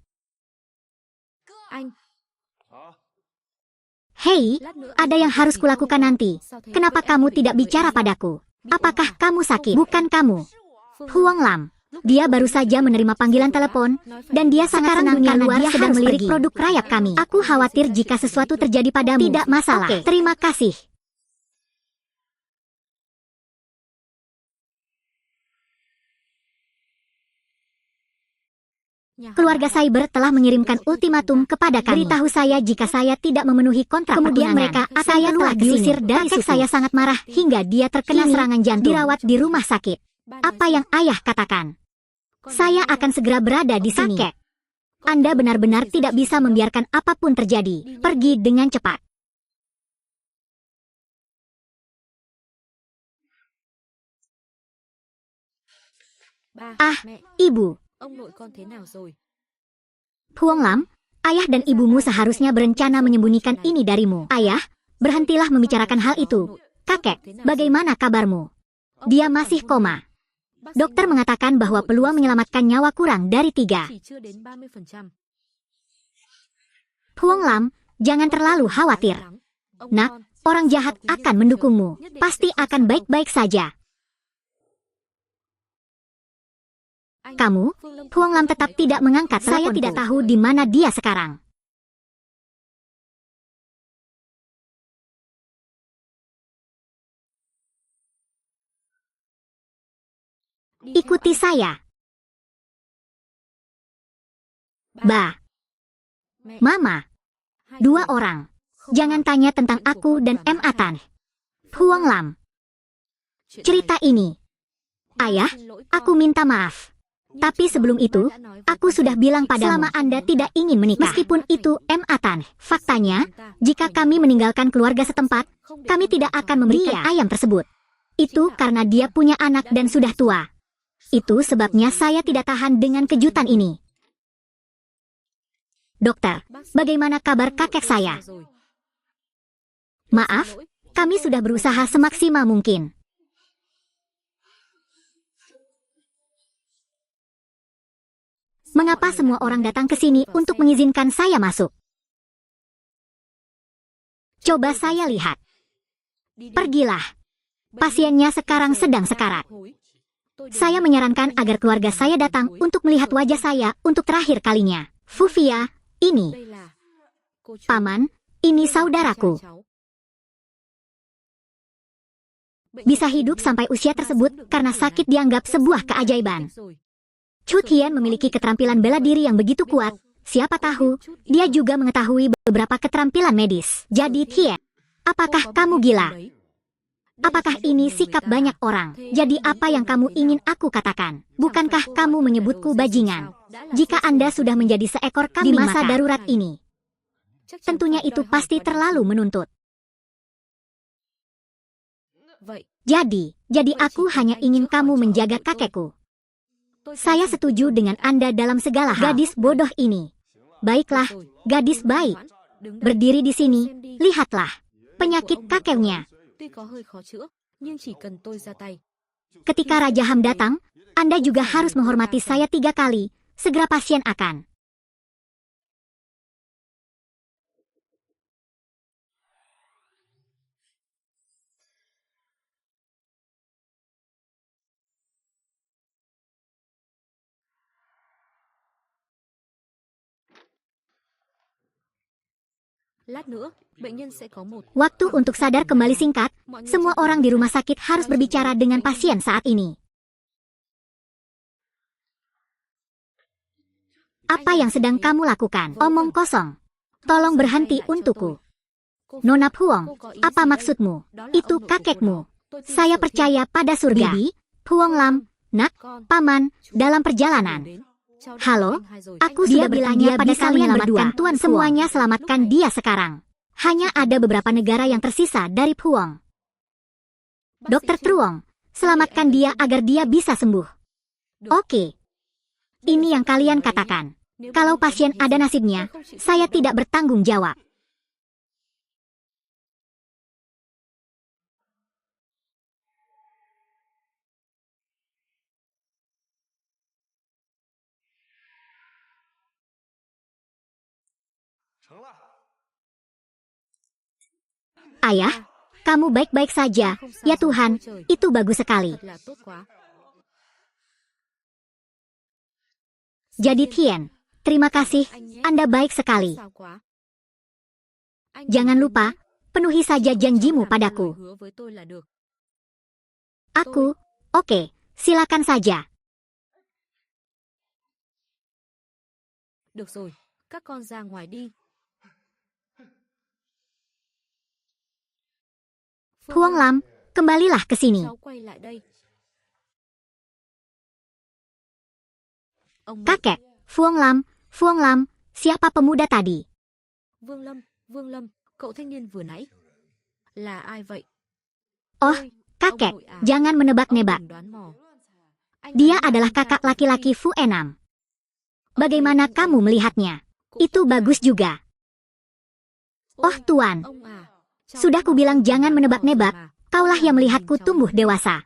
Hei, ada yang harus kulakukan nanti. Kenapa kamu tidak bicara padaku? Apakah kamu sakit? Bukan kamu. Huang Lam. Dia baru saja menerima panggilan telepon, dan dia sangat senang karena dia sedang melirik produk rayap kami. Aku khawatir jika sesuatu terjadi padamu. Tidak masalah. Oke, terima kasih. Keluarga Cyber telah mengirimkan ultimatum kepada kami. Beritahu saya jika saya tidak memenuhi kontrak. Kemudian mereka saya telah diusir dari kakek saya sangat marah hingga dia terkena serangan jantung. Dirawat di rumah sakit. Apa yang ayah katakan? Saya akan segera berada di sini. Kakek, Anda benar-benar tidak bisa membiarkan apapun terjadi. Pergi dengan cepat. Ah, Ibu. Huang Lam, ayah dan ibumu seharusnya berencana menyembunyikan ini darimu. Ayah, berhentilah membicarakan hal itu. Kakek, bagaimana kabarmu? Dia masih koma. Dokter mengatakan bahwa peluang menyelamatkan nyawa kurang dari 3. Huang Lam, jangan terlalu khawatir. Nak, orang jahat akan mendukungmu. Pasti akan baik-baik saja. Kamu, Huang Lam tetap tidak mengangkat. Saya tidak tahu di mana dia sekarang. Ikuti saya. Ba. Mama. 2 orang. Jangan tanya tentang aku dan M. Atan. Huang Lam. Cerita ini. Ayah, aku minta maaf. Tapi sebelum itu, aku sudah bilang padamu selama Anda tidak ingin menikah. Meskipun itu M. Atan, faktanya, jika kami meninggalkan keluarga setempat, kami tidak akan memberikan ayam tersebut. Itu karena dia punya anak dan sudah tua. Itu sebabnya saya tidak tahan dengan kejutan ini. Dokter, bagaimana kabar kakek saya? Maaf, kami sudah berusaha semaksimal mungkin. Mengapa semua orang datang ke sini untuk mengizinkan saya masuk? Coba saya lihat. Pergilah. Pasiennya sekarang sedang sekarat. Saya menyarankan agar keluarga saya datang untuk melihat wajah saya untuk terakhir kalinya. Fufia, ini. Paman, ini saudaraku. Bisa hidup sampai usia tersebut karena sakit dianggap sebuah keajaiban. Chu Tian memiliki keterampilan bela diri yang begitu kuat. Siapa tahu, dia juga mengetahui beberapa keterampilan medis. Jadi Tian, apakah kamu gila? Apakah ini sikap banyak orang? Jadi apa yang kamu ingin aku katakan? Bukankah kamu menyebutku bajingan? Jika Anda sudah menjadi seekor kambing di masa darurat ini, tentunya itu pasti terlalu menuntut. Jadi aku hanya ingin kamu menjaga kakekku. Saya setuju dengan Anda dalam segala hal. Gadis bodoh ini. Baiklah, gadis baik. Berdiri di sini, lihatlah. Penyakit kakeknya. Ketika Raja Ham datang, Anda juga harus menghormati saya 3 kali. Segera pasien akan. Waktu untuk sadar kembali singkat, semua orang di rumah sakit harus berbicara dengan pasien saat ini. Apa yang sedang kamu lakukan? Omong kosong. Tolong berhenti untukku. Nona Phuong, apa maksudmu? Itu kakekmu. Saya percaya pada surga. Bibi, Phuong Lam, nak, paman, dalam perjalanan. Halo, aku sudah bertanya pada kalian berdua. Tuan semuanya selamatkan dia sekarang. Hanya ada beberapa negara yang tersisa dari Phuong. Dokter Truong, selamatkan dia agar dia bisa sembuh. Oke. Ini yang kalian katakan. Kalau pasien ada nasibnya, saya tidak bertanggung jawab. Ayah, kamu baik-baik saja. Ya Tuhan, itu bagus sekali. Jadi Tien, terima kasih, Anda baik sekali. Jangan lupa, penuhi saja janjimu padaku. Aku, oke, silakan saja. Được rồi, các con ra ngoài đi. Phuong Lam, kembalilah ke sini. Cháu quay lại đây. Kakek, Phuong Lam, siapa pemuda tadi? Vương Lâm, cậu thanh niên vừa nãy. Là ai vậy? Oh, kakek, jangan menebak-nebak. Dia adalah kakak laki-laki Fu Enam. Bagaimana kamu melihatnya? Itu bagus juga. Oh Tuan, sudah kubilang jangan menebak-nebak, kaulah yang melihatku tumbuh dewasa.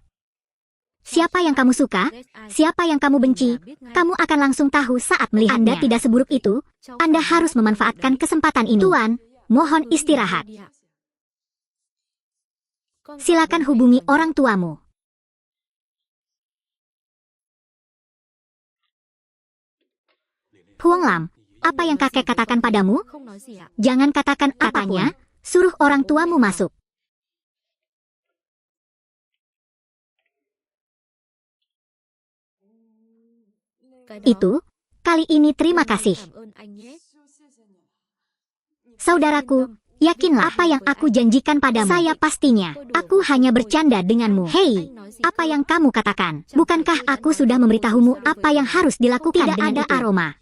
Siapa yang kamu suka, siapa yang kamu benci, kamu akan langsung tahu saat melihatnya. Anda tidak seburuk itu, Anda harus memanfaatkan kesempatan ini. Tuan, mohon istirahat. Silakan hubungi orang tuamu. Phuong Lam, apa yang kakek katakan padamu? Jangan katakan apanya, suruh orang tuamu masuk. Itu, kali ini terima kasih. Saudaraku, yakinlah apa yang aku janjikan padamu. Saya pastinya, aku hanya bercanda denganmu. Hei, apa yang kamu katakan? Bukankah aku sudah memberitahumu apa yang harus dilakukan? Tidak ada aroma.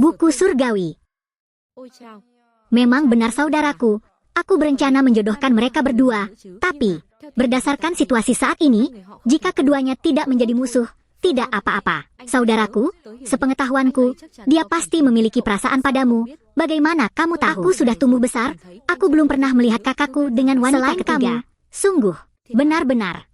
Buku surgawi. Memang benar saudaraku, aku berencana menjodohkan mereka berdua, tapi berdasarkan situasi saat ini, jika keduanya tidak menjadi musuh, tidak apa-apa. Saudaraku, sepengetahuanku, dia pasti memiliki perasaan padamu. Bagaimana kamu tahu? Aku sudah tumbuh besar, aku belum pernah melihat kakakku dengan wanita ketiga. Sungguh, benar-benar.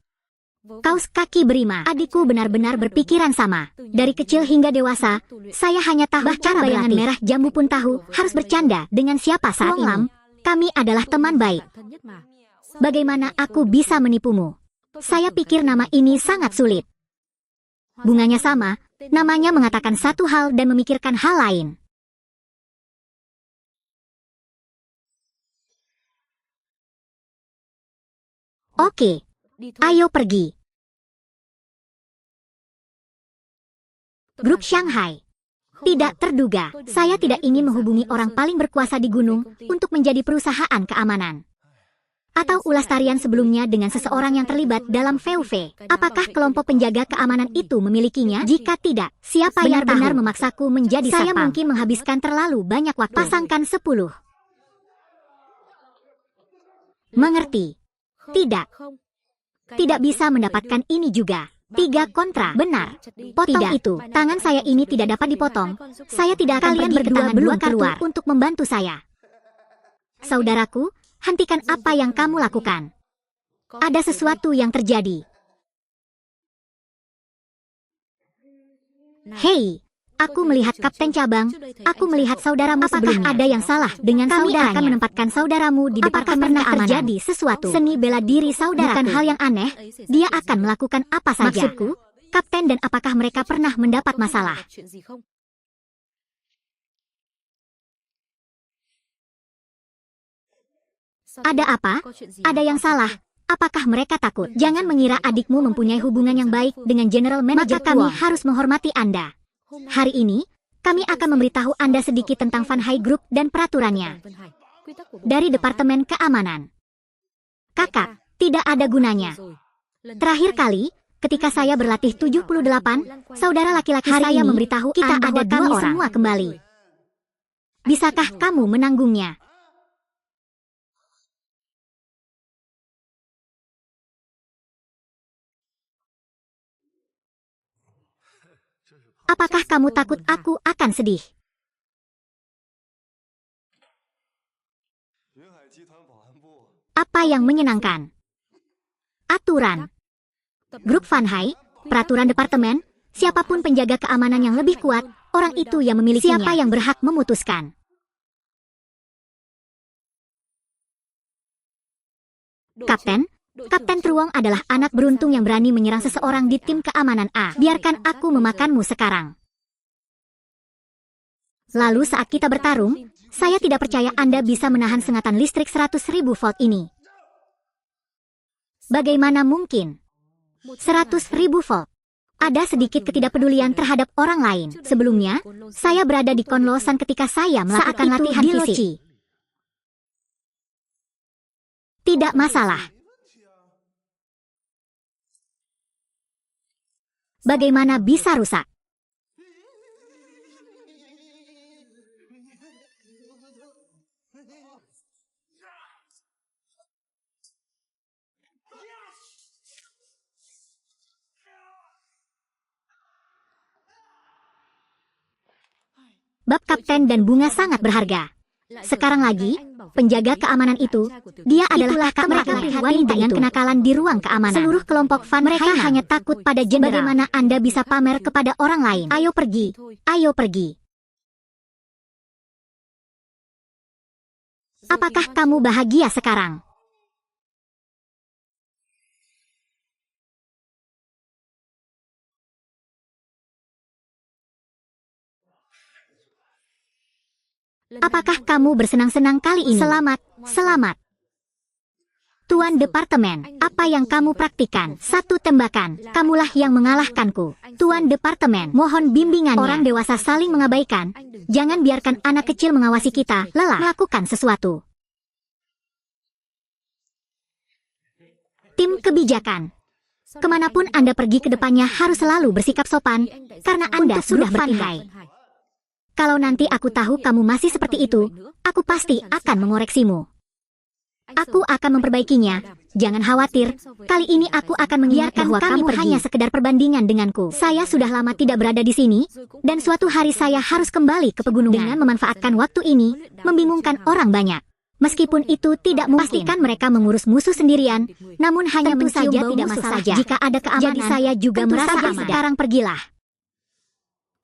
Kaus kaki berima, adikku benar-benar berpikiran sama. Dari kecil hingga dewasa, saya hanya tahu bahkan bayangan merah jambu pun tahu harus bercanda dengan siapa saat ini. Kami adalah teman baik. Bagaimana aku bisa menipumu? Saya pikir nama ini sangat sulit. Bunganya sama, namanya mengatakan satu hal dan memikirkan hal lain. Oke, ayo pergi. Grup Shanghai. Tidak terduga, saya tidak ingin menghubungi orang paling berkuasa di gunung untuk menjadi perusahaan keamanan. Atau ulas tarian sebelumnya dengan seseorang yang terlibat dalam VUV. Apakah kelompok penjaga keamanan itu memilikinya? Jika tidak, siapa yang benar memaksaku menjadi satpam? Saya mungkin menghabiskan terlalu banyak waktu. Pasangkan 10. Mengerti? Tidak. Tidak bisa mendapatkan ini juga. 3 kontra. Benar. Potong tidak. Itu. Tangan saya ini tidak dapat dipotong. Saya tidak akan kalian berdua belum keluar untuk membantu saya. Saudaraku, hentikan apa yang kamu lakukan. Ada sesuatu yang terjadi. Hei, aku melihat kapten cabang. Aku melihat saudaramu sebelumnya. Apakah ada yang salah dengan saudaranya? Kami akan menempatkan saudaramu di departemen keamanan. Terjadi sesuatu. Seni bela diri saudaraku. Bukan hal yang aneh. Dia akan melakukan apa saja. Maksudku, kapten dan apakah mereka pernah mendapat masalah? Ada apa? Ada yang salah. Apakah mereka takut? Jangan mengira adikmu mempunyai hubungan yang baik dengan General Manager. Maka kami harus menghormati Anda. Hari ini, Kami akan memberitahu Anda sedikit tentang Van Hai Group dan peraturannya. Dari Departemen Keamanan. Kakak, tidak ada gunanya. Terakhir kali, ketika saya berlatih 78, saudara laki-laki saya memberitahu kita ada kami semua kembali. Bisakah kamu menanggungnya? Apakah kamu takut aku akan sedih? Apa yang menyenangkan? Aturan. Grup Van Hai, peraturan departemen, siapapun penjaga keamanan yang lebih kuat, orang itu yang memilikinya. Siapa yang berhak memutuskan? Kapten Truong adalah anak beruntung yang berani menyerang seseorang di tim keamanan A. Biarkan aku memakanmu sekarang. Lalu saat kita bertarung, saya tidak percaya Anda bisa menahan sengatan listrik 100.000 volt ini. Bagaimana mungkin? 100.000 volt. Ada sedikit ketidakpedulian terhadap orang lain. Sebelumnya, saya berada di Konlosan ketika saya melakukan latihan fisik. Tidak masalah. Bagaimana bisa rusak? Bab kapten dan bunga sangat berharga. Sekarang lagi, penjaga keamanan itu, dia adalah kakak mereka wanita dengan kenakalan di ruang keamanan. Seluruh kelompok Van mereka hanya takut pada jenderal. Bagaimana Anda bisa pamer kepada orang lain? Ayo pergi, ayo pergi. Apakah kamu bahagia sekarang? Apakah kamu bersenang-senang kali ini? Selamat, selamat. Tuan Departemen, apa yang kamu praktikan? Satu tembakan, kamulah yang mengalahkanku. Tuan Departemen, mohon bimbingannya. Orang dewasa saling mengabaikan. Jangan biarkan anak kecil mengawasi kita, lelah melakukan sesuatu. Tim kebijakan. Kemanapun Anda pergi ke depannya harus selalu bersikap sopan, karena Anda sudah bertikai. Kalau nanti aku tahu kamu masih seperti itu, aku pasti akan mengoreksimu. Aku akan memperbaikinya. Jangan khawatir, kali ini aku akan mengingatkan bahwa kamu hanya sekedar perbandingan denganku. Saya sudah lama tidak berada di sini, dan suatu hari saya harus kembali ke pegunungan dengan memanfaatkan waktu ini, membingungkan orang banyak. Meskipun itu tidak memastikan mereka mengurus musuh sendirian, namun hanya tentu saja tidak masalah saja. Jika ada keamanan, jadi saya juga merasa aman. Sekarang pergilah.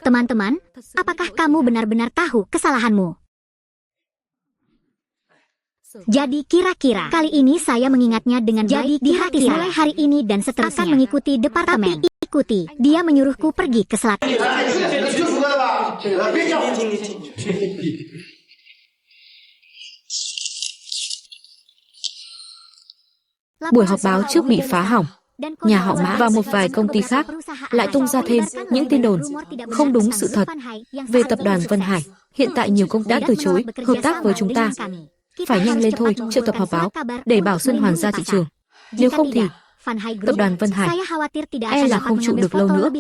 Teman-teman, apakah kamu benar-benar tahu kesalahanmu? Jadi kira-kira kali ini saya mengingatnya dengan baik di hati saya. Mulai hari ini dan seterusnya akan mengikuti departemen. Tapi ikuti, dia menyuruhku pergi ke selatan. Buổi họp báo trước bị phá hỏng. Nhà họ Mã và một vài công ty khác lại tung ra thêm những tin đồn không đúng sự thật về tập đoàn Vân Hải. Hiện tại nhiều công ty đã từ chối hợp tác với chúng ta. Phải nhanh lên thôi, triệu tập họp báo để bảo Xuân Hoàn ra thị trường. Nếu không thì tập đoàn Vân Hải e là không trụ được lâu nữa.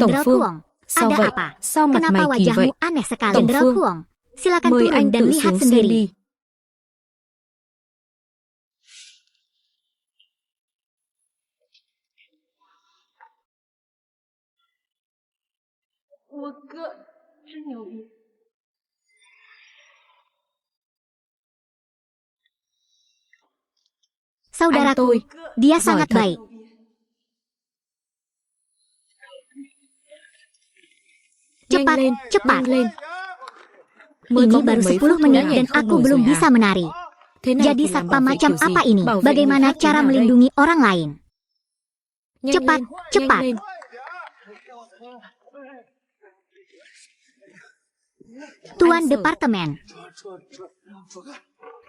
Tổng Phương, sao vậy? Sao mặt mày kỳ vậy? Tổng Phương, mời anh tự xuống xem đi. Saudaraku, dia sangat baik. Cepat, cepat. Ini baru 10 menit dan aku belum bisa menari. Jadi satpam macam apa ini? Bagaimana cara melindungi orang lain? Cepat, cepat. Tuan Departemen,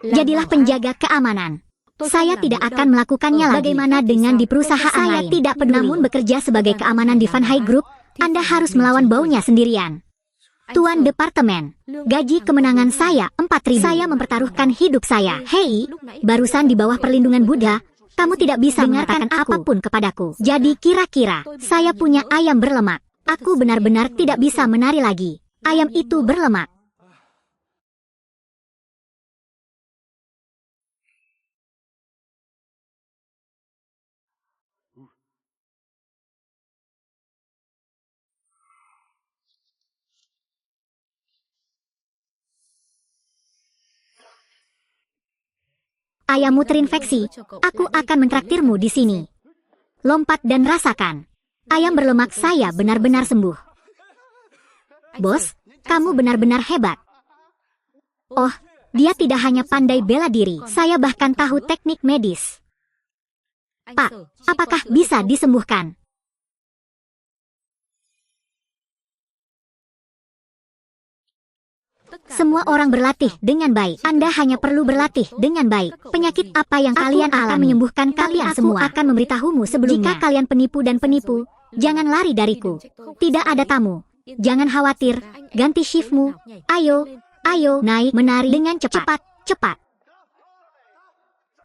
jadilah penjaga keamanan. Saya tidak akan melakukannya lagi. Bagaimana dengan di perusahaan lain? Saya tidak peduli. Namun bekerja sebagai keamanan di Van Hai Group, Anda harus melawan baunya sendirian. Tuan Departemen, gaji kemenangan saya 4.000. Saya mempertaruhkan hidup saya. Hei, barusan di bawah perlindungan Buddha, kamu tidak bisa mengatakan apapun kepadaku. Jadi kira-kira, saya punya ayam berlemak. Aku benar-benar tidak bisa menari lagi. Ayam itu berlemak. Ayammu terinfeksi. Aku akan mentraktirmu di sini. Lompat dan rasakan. Ayam berlemak saya benar-benar sembuh. Bos, kamu benar-benar hebat. Oh, dia tidak hanya pandai bela diri. Saya bahkan tahu teknik medis. Pak, apakah bisa disembuhkan? Semua orang berlatih dengan baik. Anda hanya perlu berlatih dengan baik. Penyakit apa yang kalian alami menyembuhkan kalian semua. Aku akan memberitahumu sebelumnya. Jika kalian penipu dan penipu, jangan lari dariku. Tidak ada tamu. Jangan khawatir. Ganti shiftmu. Ayo, ayo, naik menari dengan cepat. Cepat.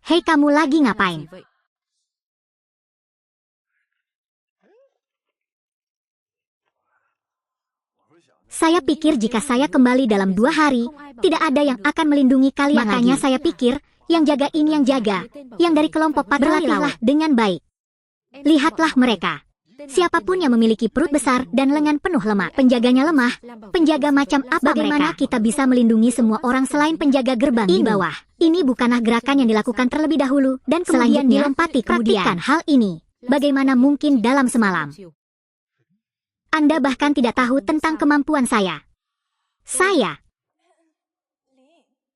Hei, kamu lagi ngapain? Saya pikir jika saya kembali dalam 2 hari, tidak ada yang akan melindungi kalian. Makanya saya pikir, yang jaga ini yang jaga. Yang dari kelompok berlatihlah dengan baik. Lihatlah mereka. Siapapun yang memiliki perut besar dan lengan penuh lemak, penjaganya lemah, penjaga macam apa bagaimana kita bisa melindungi semua orang selain penjaga gerbang di bawah? Ini bukanlah gerakan yang dilakukan terlebih dahulu, dan kemudian dilompati. Praktikkan hal ini. Bagaimana mungkin dalam semalam? Anda bahkan tidak tahu tentang kemampuan saya.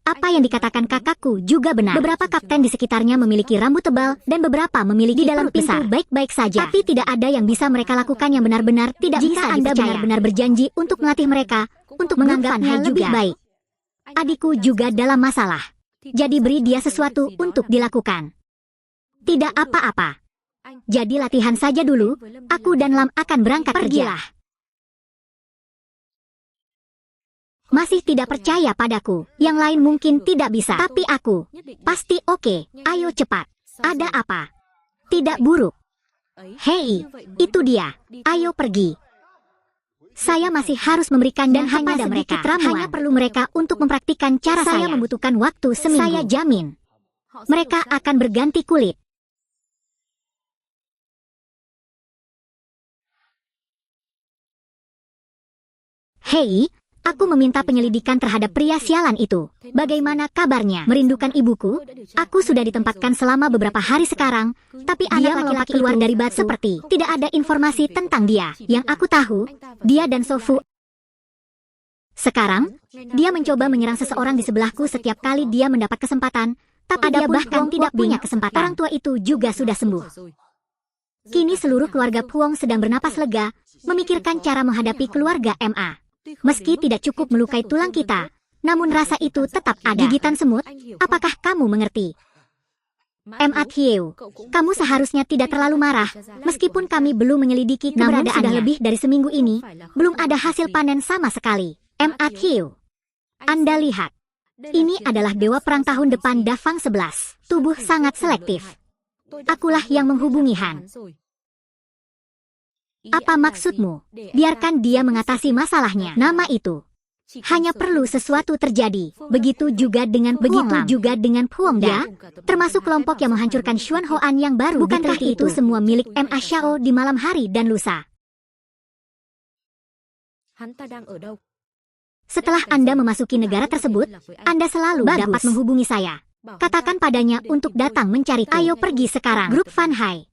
Apa yang dikatakan kakakku juga benar. Beberapa kapten di sekitarnya memiliki rambut tebal dan beberapa memiliki dalam pintu baik-baik saja. Tapi tidak ada yang bisa mereka lakukan yang benar-benar tidak bisa dipercaya. Anda benar-benar berjanji untuk melatih mereka, untuk menganggapnya lebih baik. Adikku juga dalam masalah. Jadi beri dia sesuatu untuk dilakukan. Tidak apa-apa. Jadi latihan saja dulu, aku dan Lam akan berangkat kerja. Masih tidak percaya padaku, yang lain mungkin tidak bisa, tapi aku pasti oke. Ayo cepat, ada apa? Tidak buruk. Hei, itu dia, ayo pergi. Saya masih harus memberikan dan hanya sedikit ramuan. Hanya perlu mereka untuk mempraktikkan cara saya membutuhkan waktu seminggu. Saya jamin, mereka akan berganti kulit. Hei, aku meminta penyelidikan terhadap pria sialan itu. Bagaimana kabarnya? Merindukan ibuku? Aku sudah ditempatkan selama beberapa hari sekarang, tapi anak laki-laki keluar dari batu. Seperti tidak ada informasi tentang dia. Yang aku tahu, dia dan Sofu. Sekarang, dia mencoba menyerang seseorang di sebelahku setiap kali dia mendapat kesempatan, tapi dia bahkan tidak punya kesempatan. Orang tua itu juga sudah sembuh. Kini seluruh keluarga Puong sedang bernapas lega, memikirkan cara menghadapi keluarga MA. Meski tidak cukup melukai tulang kita, namun rasa itu tetap ada. Gigitan semut, apakah kamu mengerti? MA Thieu, kamu seharusnya tidak terlalu marah, meskipun kami belum menyelidiki keberadaannya. Namun sudah lebih dari seminggu ini, belum ada hasil panen sama sekali. MA Thieu, Anda lihat, ini adalah dewa perang tahun depan Dafang 11, tubuh sangat selektif. Akulah yang menghubungi Han. Apa maksudmu? Biarkan dia mengatasi masalahnya. Nama itu hanya perlu sesuatu terjadi. Begitu juga dengan Puong Da, termasuk kelompok yang menghancurkan Xuan Hoan yang baru. Bukankah itu semua milik MA Xiao di malam hari dan lusa? Setelah Anda memasuki negara tersebut, Anda selalu dapat menghubungi saya. Katakan padanya untuk datang mencari. Ayo pergi sekarang. Grup Van Hai.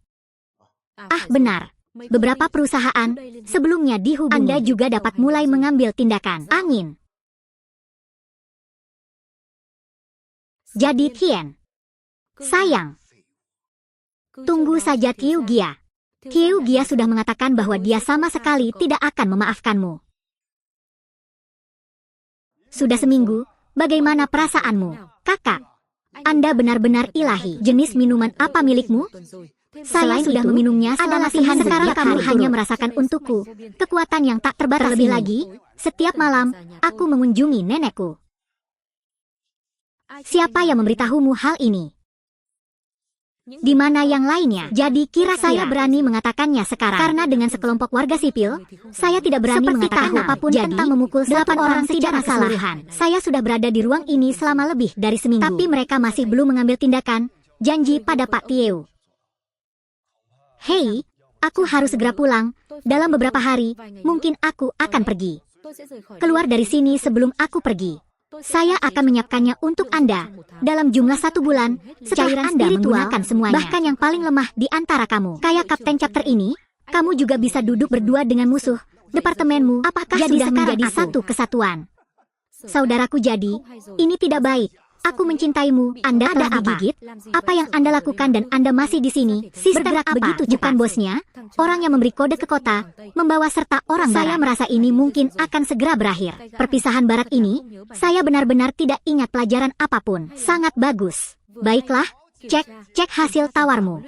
Ah, benar. Beberapa perusahaan sebelumnya dihubungi. Anda juga dapat mulai mengambil tindakan. Angin. Jadi Tien. Sayang. Tunggu saja Thieu Gia. Thieu Gia sudah mengatakan bahwa dia sama sekali tidak akan memaafkanmu. Sudah seminggu, bagaimana perasaanmu, kakak? Anda benar-benar ilahi. Jenis minuman apa milikmu? Saya sudah meminumnya selama latihan. Sekarang kamu hanya merasakan untukku kekuatan yang tak terbatas. Terlebih lagi, setiap malam aku mengunjungi nenekku. Siapa yang memberitahumu hal ini? Di mana yang lainnya? Jadi kira-kira saya berani mengatakannya sekarang. Karena dengan sekelompok warga sipil, saya tidak berani mengatakan apapun tentang memukul 8 orang secara keseluruhan. Saya sudah berada di ruang ini selama lebih dari seminggu. Tapi mereka masih belum mengambil tindakan. Janji pada Pak Tieu. Hei, aku harus segera pulang. Dalam beberapa hari, mungkin aku akan pergi. Keluar dari sini sebelum aku pergi. Saya akan menyiapkannya untuk Anda. Dalam jumlah 1 bulan, cairan Anda menggunakan semuanya. Bahkan yang paling lemah di antara kamu. Kayak Kapten Chapter ini, kamu juga bisa duduk berdua dengan musuh. Departemenmu apakah jadi sudah menjadi satu kesatuan? Saudaraku, jadi, ini tidak baik. Aku mencintaimu. Anda telah digigit. Apa yang Anda lakukan dan Anda masih di sini? Bergerak begitu cepat. Bukan bosnya, orang yang memberi kode ke kota, membawa serta orang barat. Saya merasa ini mungkin akan segera berakhir. Perpisahan barat ini, saya benar-benar tidak ingat pelajaran apapun. Sangat bagus. Baiklah, cek hasil tawarmu.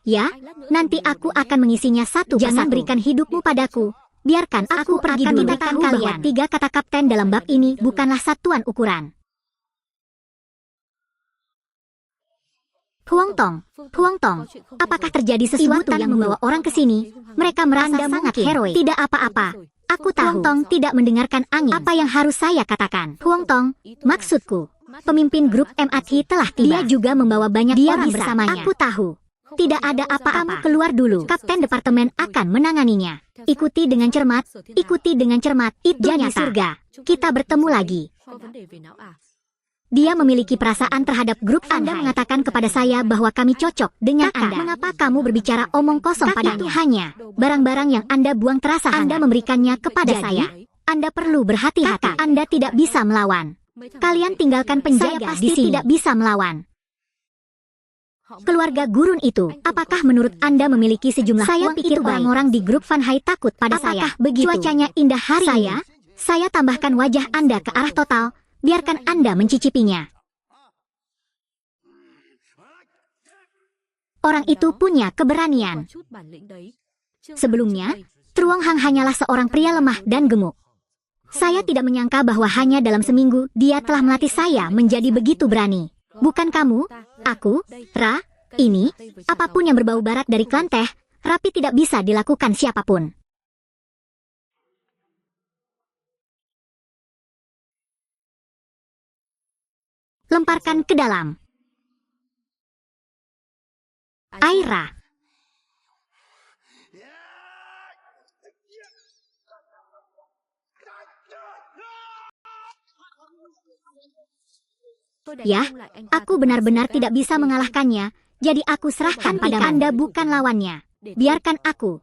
Ya, nanti aku akan mengisinya satu persatu. Jangan berikan hidupmu padaku. Biarkan aku pergi dulu. Kita tahu bahwa 3 kata kapten dalam bab ini bukanlah satuan ukuran. Huang Tong, apakah terjadi sesuatu yang membawa orang ke sini? Mereka merasa sangat heroik. Tidak apa-apa. Aku tahu. Huang Tong tidak mendengarkan angin. Apa yang harus saya katakan? Huang Tong, maksudku, pemimpin grup MAT telah tiba. Dia juga membawa banyak orang bersamanya. Aku tahu. Tidak ada apa-apa. Kamu keluar dulu. Kapten departemen akan menanganinya. Ikuti dengan cermat. Itu nyata. Surga. Kita bertemu lagi. Dia memiliki perasaan terhadap grup. Anda mengatakan kepada saya bahwa kami cocok dengan Anda. Mengapa kamu berbicara omong kosong padanya? Itu hanya barang-barang yang Anda buang terasa. Anda memberikannya kepada saya. Anda perlu berhati-hati. Anda tidak bisa melawan. Kalian tinggalkan penjaga di sini. Tidak bisa melawan. Keluarga gurun itu, apakah menurut Anda memiliki sejumlah saya uang? Pikir orang-orang di grup Van Hai takut pada saya. Begitu cuacanya indah hari ini, saya tambahkan wajah Anda ke arah total. Biarkan Anda mencicipinya. Orang itu punya keberanian. Sebelumnya, Truong Hang hanyalah seorang pria lemah dan gemuk. Saya tidak menyangka bahwa hanya dalam seminggu dia telah melatih saya menjadi begitu berani. Bukan kamu, aku, Ra, ini, apapun yang berbau barat dari klan teh, rapi tidak bisa dilakukan siapapun. Lemparkan ke dalam. Aira. Ya, aku benar-benar tidak bisa mengalahkannya, jadi aku serahkan padamu. Anda bukan lawannya. Biarkan aku.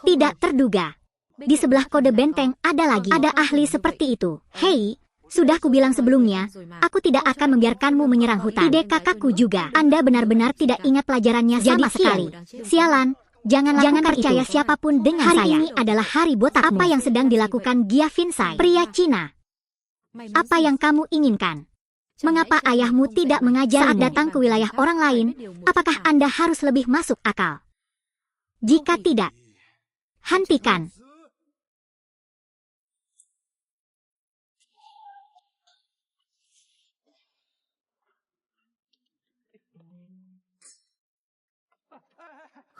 Tidak terduga. Di sebelah kode benteng ada ahli seperti itu. Hei, sudah kubilang sebelumnya, aku tidak akan membiarkanmu menyerang hutan. Ide kakakku juga. Anda benar-benar tidak ingat pelajarannya sama sekali. Sialan, jangan percaya siapapun dengan saya. Hari ini adalah hari botakmu. Apa yang sedang dilakukan Gia Vinsai, pria Cina? Apa yang kamu inginkan? Mengapa ayahmu tidak mengajar saat datang ke wilayah orang lain? Apakah Anda harus lebih masuk akal? Jika tidak, hentikan.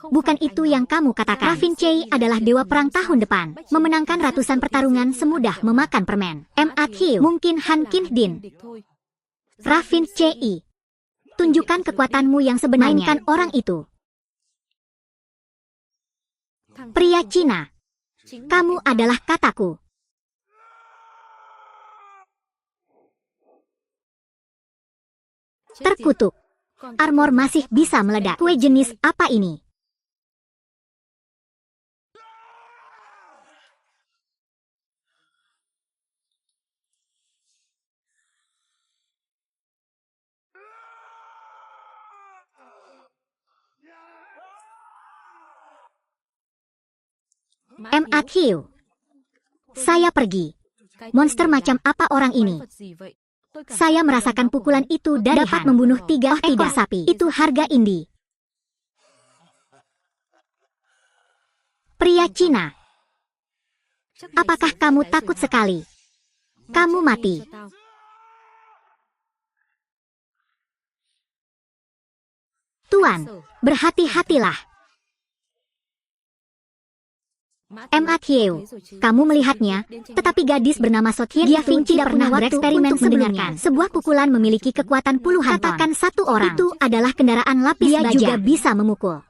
Bukan itu yang kamu katakan. Ravin Chei adalah dewa perang tahun depan. Memenangkan ratusan pertarungan semudah memakan permen. M.A.T. Hiu, mungkin Han Kin Din. Ravin Chei, tunjukkan kekuatanmu yang sebenarnya. Mainkan orang itu. Pria Cina, kamu adalah kataku. Terkutuk. Armor masih bisa meledak. Kue jenis apa ini? M.A.T. Hiu, saya pergi. Monster macam apa orang ini? Saya merasakan pukulan itu dari dapat membunuh 3 ekor sapi. Itu harga Indi. Pria Cina. Apakah kamu takut sekali? Kamu mati. Tuan, berhati-hatilah. Matthew, kamu melihatnya, tetapi gadis bernama Sothien Dia Vinci tidak pernah bereksperimen mendengarkan. Sebuah pukulan memiliki kekuatan puluhan ton. Katakan satu orang. Itu adalah kendaraan lapis baja. Dia juga bisa memukul.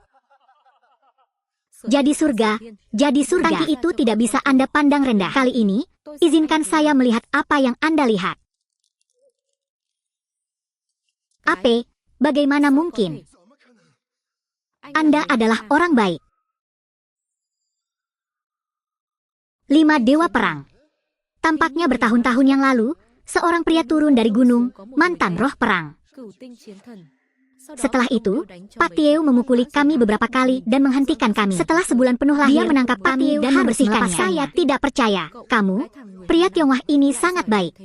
Jadi surga. Tangki itu tidak bisa Anda pandang rendah. Kali ini, izinkan saya melihat apa yang Anda lihat. Ape, bagaimana mungkin? Anda adalah orang baik. 5 dewa perang. Tampaknya bertahun-tahun yang lalu, seorang pria turun dari gunung, mantan roh perang. Setelah itu, Pathieu memukuli kami beberapa kali dan menghentikan kami. Setelah sebulan penuh lahir, dia menangkap kami dan membersihkannya. Saya tidak percaya. Kamu, pria Tionghoa ini sangat baik.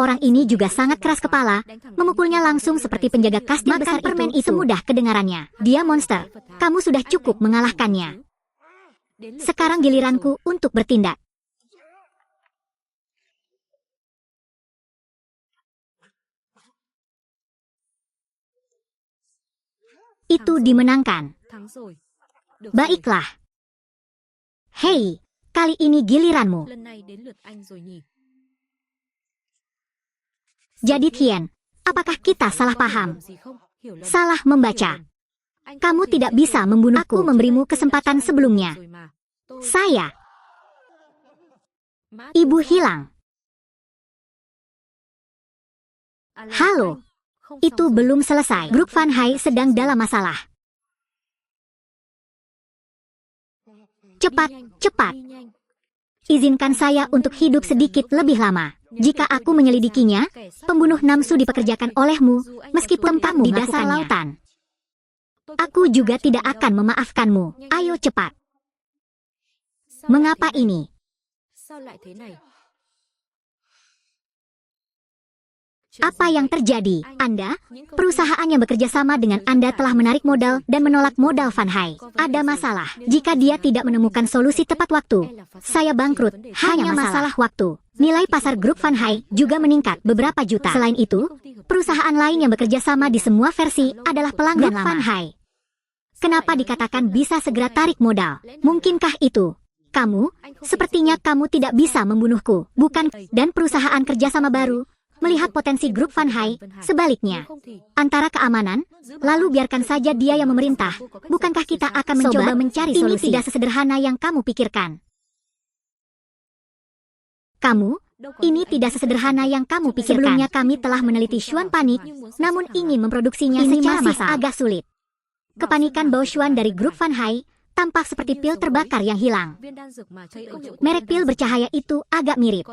Orang ini juga sangat keras kepala, memukulnya langsung seperti penjaga kastil besar permen itu. Semudah kedengarannya. Dia monster. Kamu sudah cukup mengalahkannya. Sekarang giliranku untuk bertindak. Itu dimenangkan. Baiklah. Hei, kali ini giliranmu. Jadi Tien, apakah kita salah paham? Salah membaca. Kamu tidak bisa membunuh aku. Memberimu kesempatan sebelumnya. Saya. Ibu hilang. Halo. Itu belum selesai. Grup Van Hai sedang dalam masalah. Cepat. Izinkan saya untuk hidup sedikit lebih lama. Jika aku menyelidikinya, pembunuh Namsu dipekerjakan olehmu, meskipun kamu di dasar lautan. Aku juga tidak akan memaafkanmu. Ayo cepat. Mengapa ini? Apa yang terjadi? Anda, perusahaan yang bekerja sama dengan Anda telah menarik modal dan menolak modal Van Hai. Ada masalah. Jika dia tidak menemukan solusi tepat waktu, saya bangkrut. Hanya masalah waktu. Nilai pasar grup Van Hai juga meningkat beberapa juta. Selain itu, perusahaan lain yang bekerja sama di semua versi adalah pelanggan lama. Van Hai. Kenapa dikatakan bisa segera tarik modal? Mungkinkah itu? Kamu, sepertinya kamu tidak bisa membunuhku, bukan? Dan perusahaan kerjasama baru melihat potensi grup Van Hai, sebaliknya. Antara keamanan, lalu biarkan saja dia yang memerintah. Bukankah kita akan mencoba mencari solusi? Ini tidak sesederhana yang kamu pikirkan. Kamu, ini tidak sesederhana yang kamu pikirkan. Sebelumnya kami telah meneliti Xuan panik, namun ingin memproduksinya secara massal agak sulit. Kepanikan Bao Xuan dari grup Van Hai tampak seperti pil terbakar yang hilang. Merek pil bercahaya itu agak mirip.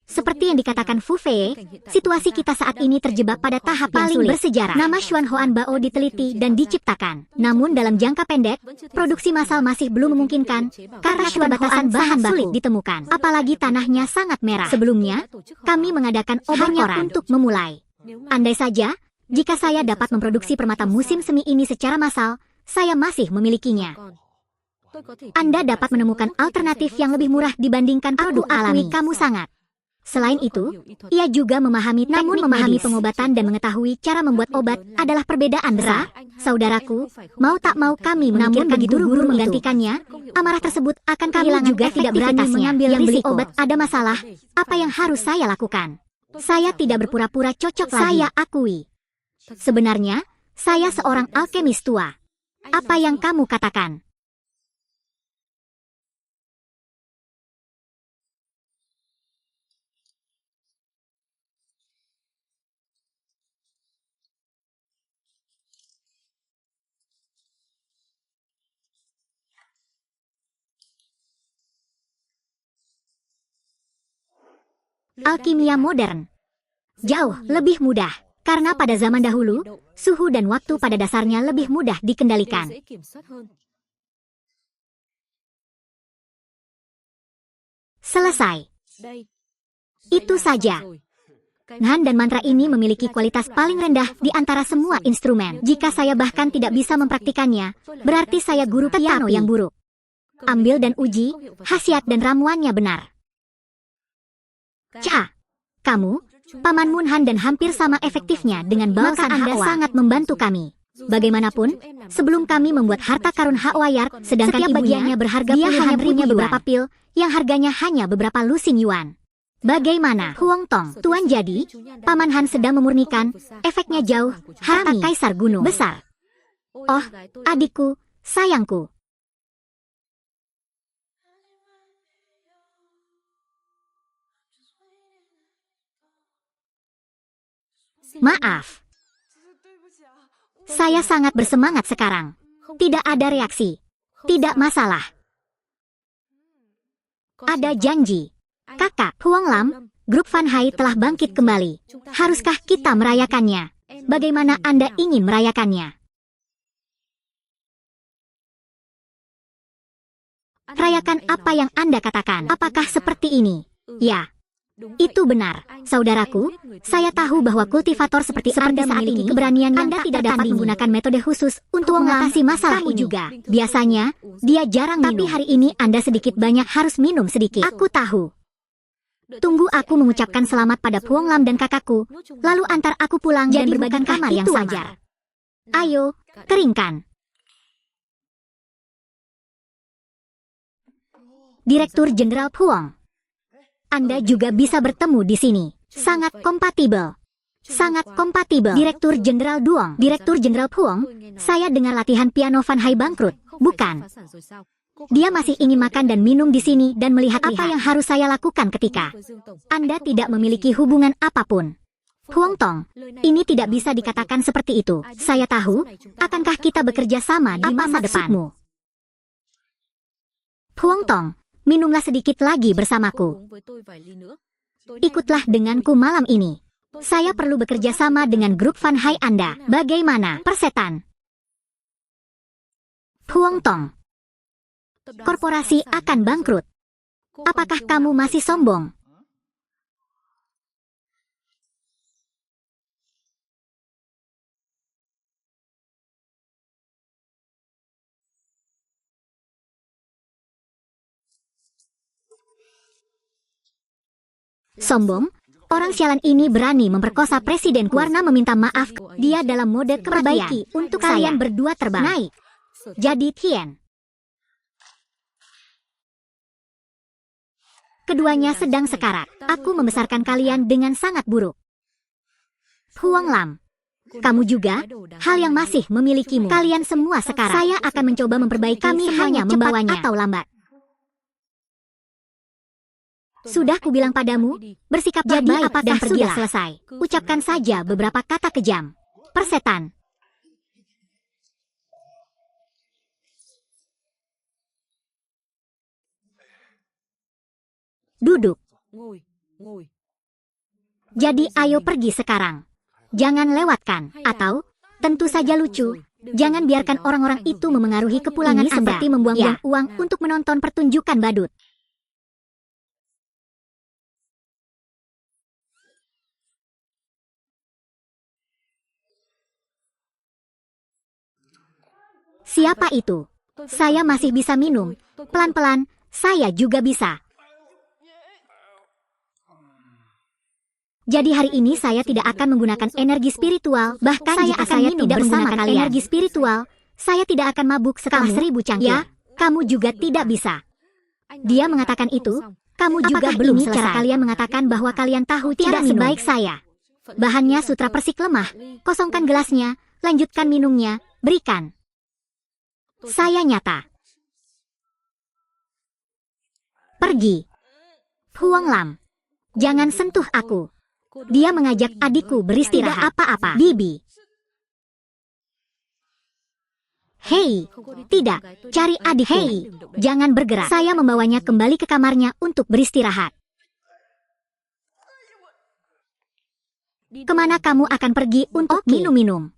Seperti yang dikatakan Fu Fei, situasi kita saat ini terjebak pada tahap yang paling bersejarah. Nama Xuan Hoan Bao diteliti dan diciptakan. Namun dalam jangka pendek, produksi massal masih belum memungkinkan karena keterbatasan bahan baku sulit ditemukan. Apalagi tanahnya sangat merah. Sebelumnya, kami mengadakan obat koran untuk memulai. Andai saja, jika saya dapat memproduksi permata musim semi ini secara massal, saya masih memilikinya. Anda dapat menemukan alternatif yang lebih murah dibandingkan produk alami. Kamu sangat. Selain itu, ia juga memahami pengobatan dan mengetahui cara membuat obat adalah perbedaan besar. Saudaraku, mau tak mau kami memikirkan guru-guru menggantikannya. Amarah tersebut akan kehilangan juga tidak berani mengambil yang beli obat ada masalah. Apa yang harus saya lakukan? Saya tidak berpura-pura cocok lagi. Saya akui. Sebenarnya, saya seorang alkemis tua. Apa yang kamu katakan? Alkimia modern. Jauh lebih mudah. Karena pada zaman dahulu, suhu dan waktu pada dasarnya lebih mudah dikendalikan. Selesai. Itu saja. Nghan dan mantra ini memiliki kualitas paling rendah di antara semua instrumen. Jika saya bahkan tidak bisa mempraktikannya, berarti saya guru piano yang buruk. Ambil dan uji, khasiat dan ramuannya benar. Ca, kamu, Paman Munhan dan hampir sama efektifnya dengan Baosan Anda sangat membantu kami. Bagaimanapun, sebelum kami membuat harta karun Hawayar, sedangkan setiap bagiannya berharga dia hanya punya beberapa pil, yang harganya hanya beberapa lusin yuan. Bagaimana, Huang Tong? Tuan, jadi, Paman Han sedang memurnikan, efeknya jauh, harta kaisar gunung besar. Oh, adikku, sayangku. Maaf. Saya sangat bersemangat sekarang. Tidak ada reaksi. Tidak masalah. Ada janji. Kakak, Huang Lam, grup Fan Hai telah bangkit kembali. Haruskah kita merayakannya? Bagaimana Anda ingin merayakannya? Rayakan apa yang Anda katakan. Apakah seperti ini? Ya. Itu benar, saudaraku. Saya tahu bahwa kultivator seperti Anda memiliki keberanian yang Anda tidak dapat menggunakan metode khusus untuk mengatasi masalah ini juga. Biasanya, dia jarang minum. Tapi hari ini Anda sedikit banyak harus minum sedikit. Aku tahu. Tunggu aku mengucapkan selamat pada Puong Lam dan kakakku, lalu antar aku pulang dan berbagi kamar yang wajar. Ayo, keringkan. Direktur Jenderal Puong. Anda juga bisa bertemu di sini. Sangat kompatibel. Sangat kompatibel. Direktur Jenderal Duong. Direktur Jenderal Puong, saya dengar latihan piano Fan Hai bangkrut. Bukan. Dia masih ingin makan dan minum di sini dan melihat apa yang harus saya lakukan ketika Anda tidak memiliki hubungan apapun. Huang Tong, ini tidak bisa dikatakan seperti itu. Saya tahu, akankah kita bekerja sama di masa depanmu? Huang Tong, minumlah sedikit lagi bersamaku. Ikutlah denganku malam ini. Saya perlu bekerja sama dengan grup Fan Hai Anda. Bagaimana, persetan? Huang Tong. Korporasi akan bangkrut. Apakah kamu masih sombong? Sombong? Orang sialan ini berani memperkosa presiden. Warna meminta maaf. Dia dalam mode keperbaiki untuk kalian berdua terbang. Naik. Jadi Tien. Keduanya sedang sekarat. Aku membesarkan kalian dengan sangat buruk. Huang Lam. Kamu juga, hal yang masih memilikimu. Kalian semua sekarat. Saya akan mencoba memperbaiki. Kami hanya membawanya atau lambat. Sudah kubilang padamu, bersikaplah baik dan pergilah selesai. Ucapkan saja beberapa kata kejam. Persetan. Duduk. Jadi ayo pergi sekarang. Jangan lewatkan. Atau, tentu saja lucu, jangan biarkan orang-orang itu memengaruhi kepulangan Anda. Seperti membuang-buang uang untuk menonton pertunjukan badut. Siapa itu? Saya masih bisa minum. Pelan-pelan, saya juga bisa. Jadi hari ini saya tidak akan menggunakan energi spiritual. Bahkan saya jika saya tidak menggunakan energi spiritual, saya tidak akan mabuk setelah 1000 cangkir. Ya, kamu juga tidak bisa. Dia mengatakan itu, kamu juga belum selesai. Cara kalian mengatakan bahwa kalian tahu tidak sebaik saya. Bahannya sutra persik lemah. Kosongkan gelasnya, lanjutkan minumnya, berikan. Saya nyata. Pergi. Huang Lam. Jangan sentuh aku. Dia mengajak adikku beristirahat. Tidak apa-apa, Bibi. Hei, tidak, cari adik. Hei, jangan bergerak. Saya membawanya kembali ke kamarnya untuk beristirahat. Kemana kamu akan pergi untuk minum-minum?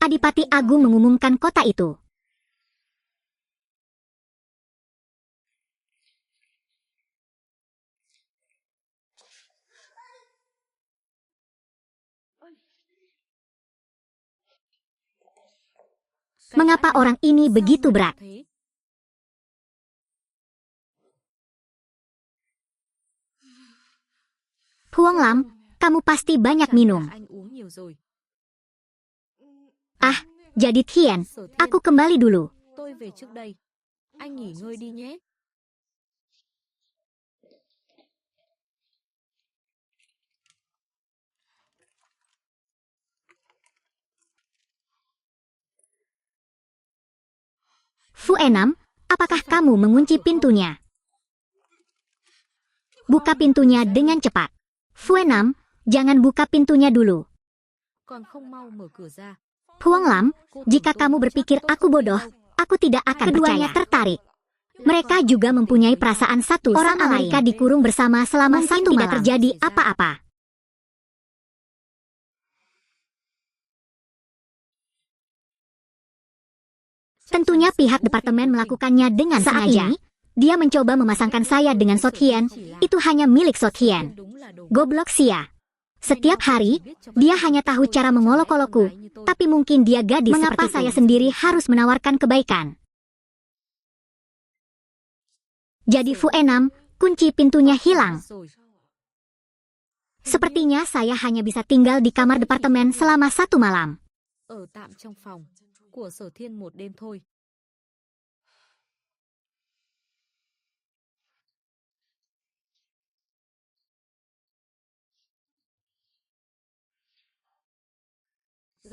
Adipati Agung mengumumkan kota itu. Mengapa orang ini begitu berat? Huang Lam, kamu pasti banyak minum. Ah, jadi Tian, aku kembali dulu. Fu Enam, apakah kamu mengunci pintunya? Buka pintunya dengan cepat. Fu Enam, jangan buka pintunya dulu. Huang Lam, jika kamu berpikir aku bodoh, aku tidak akan Keduanya percaya. Tertarik. Mereka juga mempunyai perasaan satu orang sama Amerika lain. Dikurung bersama selama satu malam. Tidak terjadi apa-apa. Tentunya pihak departemen melakukannya dengan sengaja. Ini, dia mencoba memasangkan saya dengan Sothian. Itu hanya milik Sothian. Goblok Sia. Setiap hari, dia hanya tahu cara mengolok-olokku. Tapi mungkin dia gadis. Mengapa saya sendiri harus menawarkan kebaikan? Jadi Fu Enam, kunci pintunya hilang. Sepertinya saya hanya bisa tinggal di kamar departemen selama satu malam.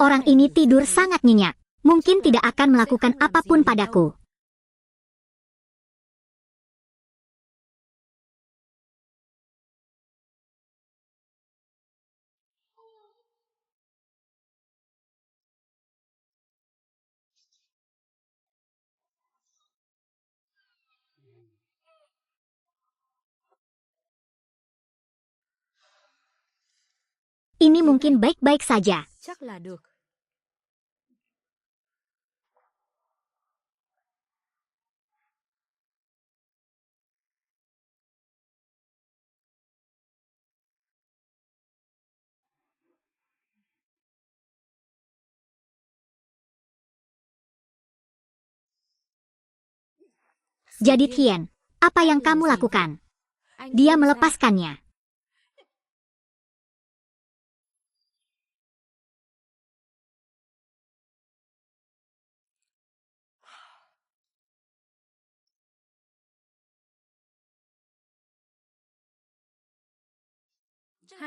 Orang ini tidur sangat nyenyak. Mungkin tidak akan melakukan apapun padaku. Ini mungkin baik-baik saja. Jadi Tian, apa yang kamu lakukan? Dia melepaskannya.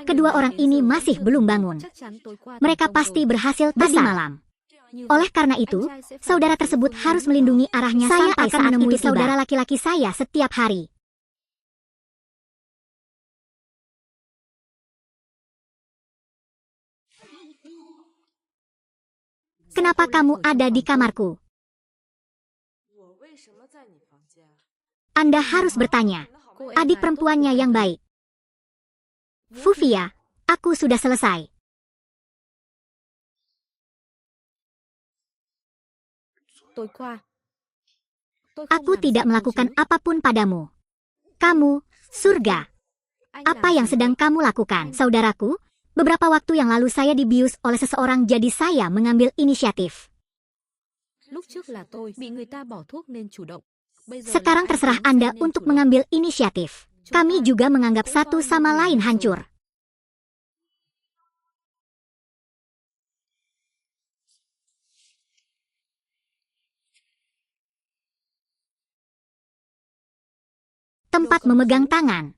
Kedua orang ini masih belum bangun. Mereka pasti berhasil tadi malam. Oleh karena itu, saudara tersebut harus melindungi arahnya. Saya akan menemui saudara laki-laki saya setiap hari. Kenapa kamu ada di kamarku? Anda harus bertanya. Adik perempuannya yang baik. Fufia, aku sudah selesai. Aku tidak melakukan apapun padamu. Kamu, surga. Apa yang sedang kamu lakukan, saudaraku? Beberapa waktu yang lalu saya dibius oleh seseorang, jadi saya mengambil inisiatif. Sekarang terserah Anda untuk mengambil inisiatif. Kami juga menganggap satu sama lain hancur. Tempat memegang tangan.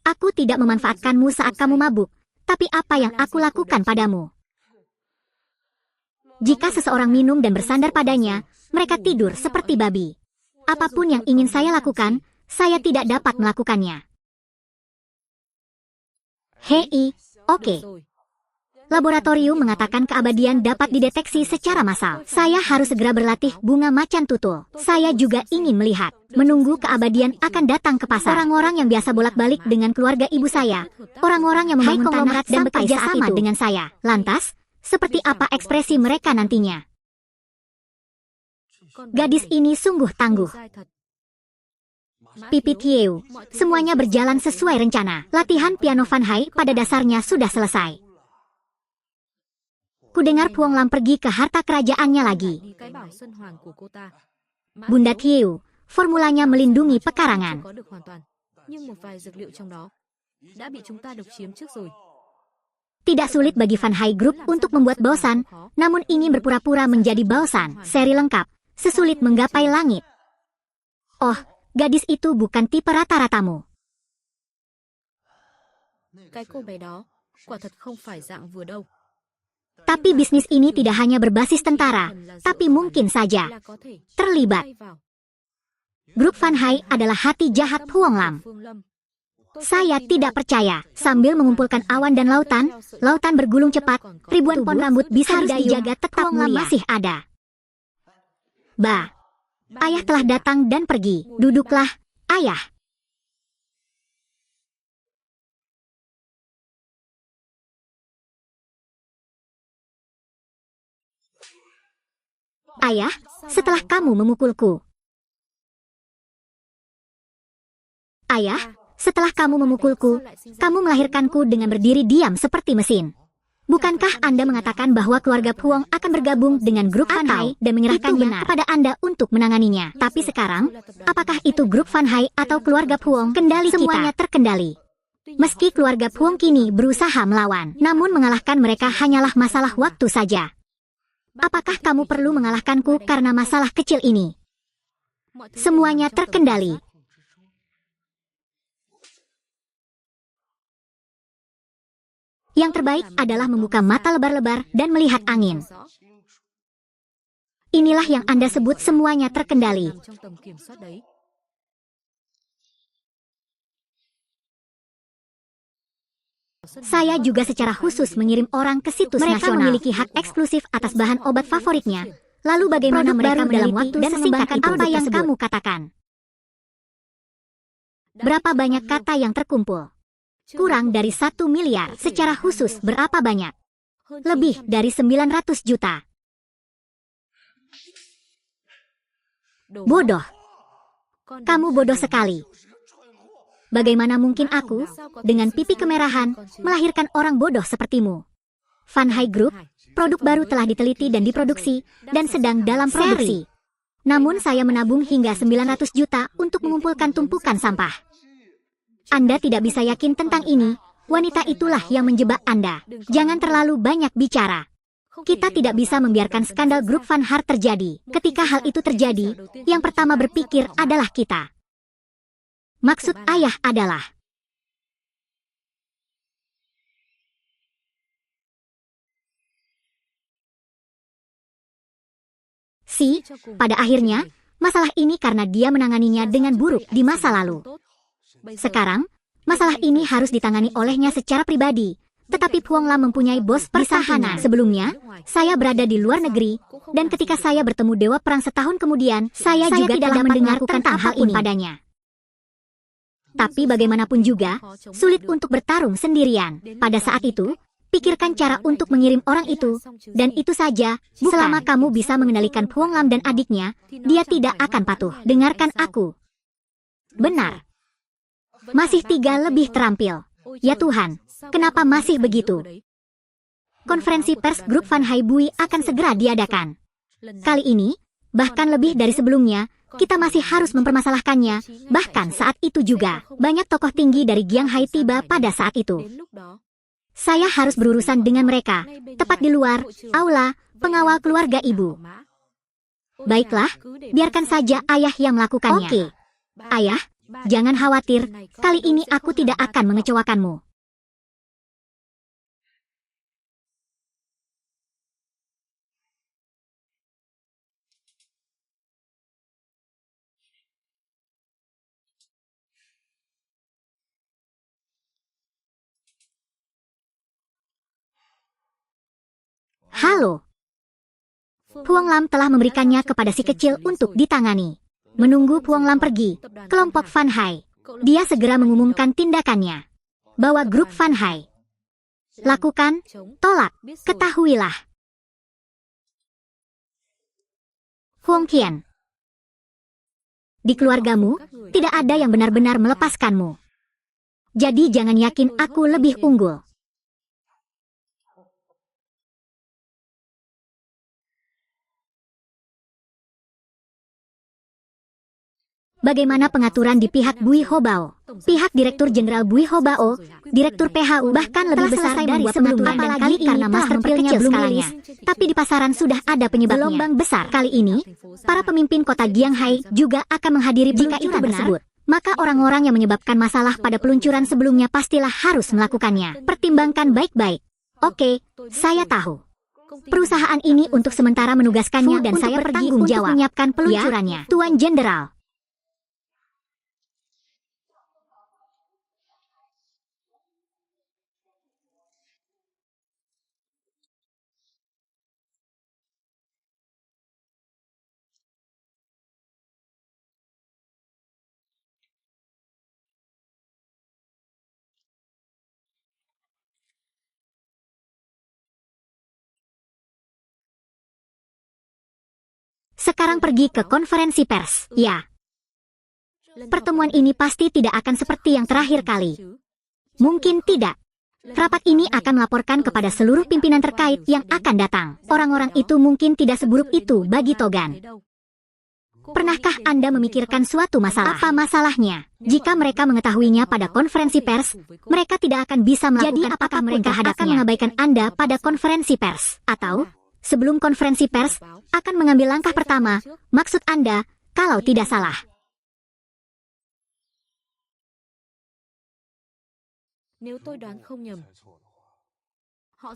Aku tidak memanfaatkanmu saat kamu mabuk, tapi apa yang aku lakukan padamu? Jika seseorang minum dan bersandar padanya, mereka tidur seperti babi. Apapun yang ingin saya lakukan, saya tidak dapat melakukannya. Hei, oke. Laboratorium mengatakan keabadian dapat dideteksi secara massal. Saya harus segera berlatih bunga macan tutul. Saya juga ingin melihat. Menunggu keabadian akan datang ke pasar. Orang-orang yang biasa bolak-balik dengan keluarga ibu saya. Orang-orang yang membangun tanah dan bekerja sama dengan saya. Lantas, seperti apa ekspresi mereka nantinya? Gadis ini sungguh tangguh. Pipi Thieu, semuanya berjalan sesuai rencana. Latihan piano Van Hai pada dasarnya sudah selesai. Kudengar Puong Lam pergi ke harta kerajaannya lagi. Bunda Thieu, formulanya melindungi pekarangan. Tidak sulit bagi Van Hai Group untuk membuat Baosan, namun ingin berpura-pura menjadi Baosan. Seri lengkap, sesulit menggapai langit. Oh, gadis itu bukan tipe rata-ratamu. Tapi bisnis ini tidak hanya berbasis tentara, tapi mungkin saja terlibat. Grup Van Hai adalah hati jahat Puong Lam. Saya tidak percaya. Sambil mengumpulkan awan dan lautan, lautan bergulung cepat, ribuan pohon rambut bisa dijaga tetap mulia. Masih ada. Bah, ayah telah datang dan pergi. Duduklah, ayah. Ayah, setelah kamu memukulku. Ayah, setelah kamu memukulku, kamu melahirkanku dengan berdiri diam seperti mesin. Bukankah Anda mengatakan bahwa keluarga Puong akan bergabung dengan grup Van Hai dan menyerahkannya kepada Anda untuk menanganinya? Tapi sekarang, apakah itu grup Van Hai atau keluarga Puong? Kendali semuanya terkendali. Meski keluarga Puong kini berusaha melawan, namun mengalahkan mereka hanyalah masalah waktu saja. Apakah kamu perlu mengalahkanku karena masalah kecil ini? Semuanya terkendali. Yang terbaik adalah membuka mata lebar-lebar dan melihat angin. Inilah yang Anda sebut semuanya terkendali. Saya juga secara khusus mengirim orang ke situs nasional. Mereka memiliki hak eksklusif atas bahan obat favoritnya. Lalu bagaimana mereka dalam waktu dan sesingkat apa yang kamu katakan? Berapa banyak kata yang terkumpul? Kurang dari 1 miliar. Secara khusus berapa banyak? Lebih dari 900 juta. Bodoh. Kamu bodoh sekali. Bagaimana mungkin aku, dengan pipi kemerahan, melahirkan orang bodoh sepertimu? Van Hai Group, produk baru telah diteliti dan diproduksi, dan sedang dalam produksi. Namun saya menabung hingga 900 juta untuk mengumpulkan tumpukan sampah. Anda tidak bisa yakin tentang ini, wanita itulah yang menjebak Anda. Jangan terlalu banyak bicara. Kita tidak bisa membiarkan skandal grup Van Hai terjadi. Ketika hal itu terjadi, yang pertama berpikir adalah kita. Maksud ayah adalah pada akhirnya, masalah ini karena dia menanganinya dengan buruk di masa lalu. Sekarang, masalah ini harus ditangani olehnya secara pribadi. Tetapi Puong Lam mempunyai bos pertahanan. Sebelumnya, saya berada di luar negeri, dan ketika saya bertemu Dewa Perang setahun kemudian, saya juga tidak mendengar tentang hal ini padanya. Tapi bagaimanapun juga, sulit untuk bertarung sendirian. Pada saat itu, pikirkan cara untuk mengirim orang itu, dan itu saja. Selama kamu bisa mengendalikan Puong Lam dan adiknya, dia tidak akan patuh. Dengarkan aku. Benar. Masih 3 lebih terampil. Ya Tuhan, kenapa masih begitu? Konferensi pers grup Van Hai Bui akan segera diadakan. Kali ini, bahkan lebih dari sebelumnya, kita masih harus mempermasalahkannya. Bahkan saat itu juga, banyak tokoh tinggi dari Giang Hai tiba pada saat itu. Saya harus berurusan dengan mereka, tepat di luar, aula, pengawal keluarga ibu. Baiklah, biarkan saja ayah yang melakukannya. Oke. Ayah, jangan khawatir, kali ini aku tidak akan mengecewakanmu. Huang Lam telah memberikannya kepada si kecil untuk ditangani. Menunggu Huang Lam pergi, kelompok Fan Hai. Dia segera mengumumkan tindakannya. Bawa grup Fan Hai. Lakukan, tolak, ketahuilah. Huang Qian. Di keluargamu, tidak ada yang benar-benar melepaskanmu. Jadi jangan yakin aku lebih unggul. Bagaimana pengaturan di pihak Bui Hobao? Pihak Direktur Jenderal Bui Hobao, Direktur PHU bahkan lebih besar dari sebelumnya, dan kali ini karena master pilnya belum rilis, tapi di pasaran sudah ada penyebabnya. Gelombang besar kali ini, para pemimpin kota Jianghai juga akan menghadiri peluncuran tersebut. Maka orang-orang yang menyebabkan masalah pada peluncuran sebelumnya pastilah harus melakukannya. Pertimbangkan baik-baik. Oke, saya tahu. Perusahaan ini untuk sementara menugaskannya dan saya bertanggung jawab menyiapkan peluncurannya. Tuan Jenderal. Sekarang pergi ke konferensi pers. Ya. Pertemuan ini pasti tidak akan seperti yang terakhir kali. Mungkin tidak. Rapat ini akan melaporkan kepada seluruh pimpinan terkait yang akan datang. Orang-orang itu mungkin tidak seburuk itu bagi Togan. Pernahkah Anda memikirkan suatu masalah? Apa masalahnya? Jika mereka mengetahuinya pada konferensi pers, mereka tidak akan bisa melakukan. Jadi apakah mereka akan mengabaikan Anda pada konferensi pers? Atau sebelum konferensi pers, akan mengambil langkah pertama, maksud Anda, kalau tidak salah.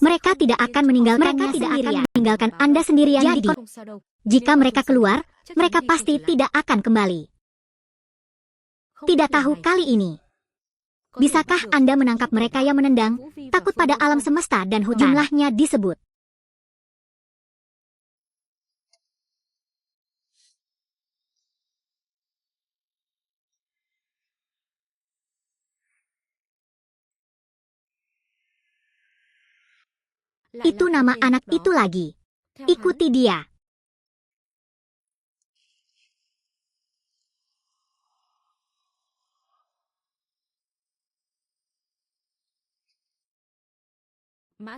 Mereka tidak akan meninggalkan Anda sendirian. Jadi, jika mereka keluar, mereka pasti tidak akan kembali. Tidak tahu kali ini. Bisakah Anda menangkap mereka yang menendang, takut pada alam semesta dan hutan? Jumlahnya disebut. Itu nama anak itu lagi. Ikuti dia.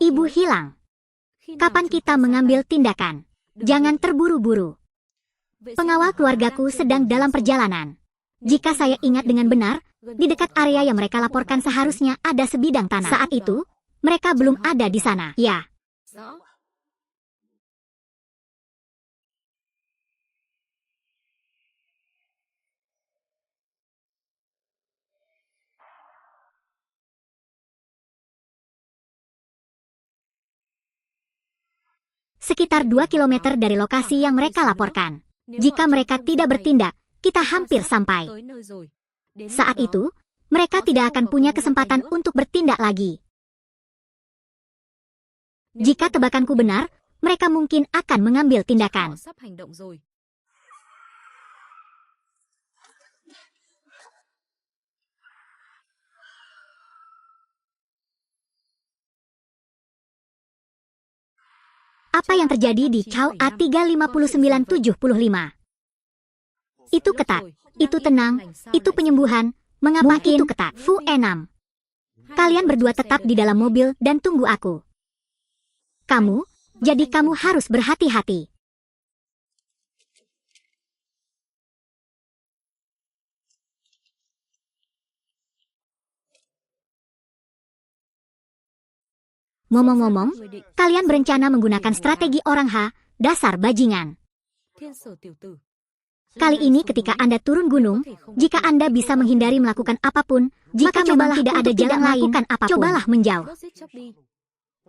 Ibu hilang. Kapan kita mengambil tindakan? Jangan terburu-buru. Pengawal keluargaku sedang dalam perjalanan. Jika saya ingat dengan benar, di dekat area yang mereka laporkan seharusnya ada sebidang tanah. Saat itu, mereka belum ada di sana. Ya. Sekitar 2 kilometer dari lokasi yang mereka laporkan. Jika mereka tidak bertindak, kita hampir sampai. Saat itu, mereka tidak akan punya kesempatan untuk bertindak lagi. Jika tebakanku benar, mereka mungkin akan mengambil tindakan. Apa yang terjadi di Chao A35975? Itu ketat, itu tenang, itu penyembuhan. Mengapa itu ketat? Fu Enam. Kalian berdua tetap di dalam mobil dan tunggu aku. Jadi kamu harus berhati-hati. Ngomong-ngomong, kalian berencana menggunakan strategi orang H, dasar bajingan. Kali ini ketika Anda turun gunung, jika Anda bisa menghindari melakukan apapun, jika memang tidak ada jalan lain, cobalah menjauh.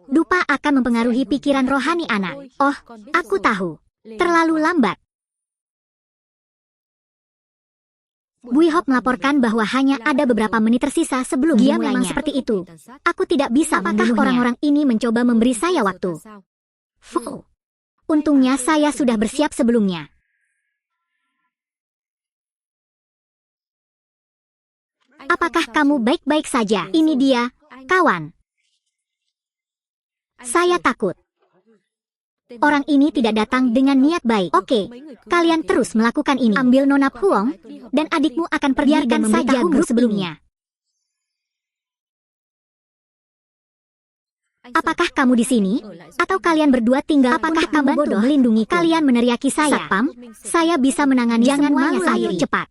Dupa akan mempengaruhi pikiran rohani anak. Oh, aku tahu. Terlalu lambat. Bui Hop melaporkan bahwa hanya ada beberapa menit tersisa sebelum dia dimulainya. Memang seperti itu. Aku tidak bisa membunuhnya. Apakah orang-orang ini mencoba memberi saya waktu? Fu. Untungnya saya sudah bersiap sebelumnya. Apakah kamu baik-baik saja? Ini dia, kawan. Saya takut. Orang ini tidak datang dengan niat baik. Oke, kalian terus melakukan ini. Ambil Nona Huong, dan adikmu akan pergi dan memberitahumu sebelumnya. Apakah kamu di sini? Atau kalian berdua tinggal? Apakah kamu bodoh melindungi? Kalian meneriaki saya. Satpam, saya bisa menangani semuanya sendiri. Cepat.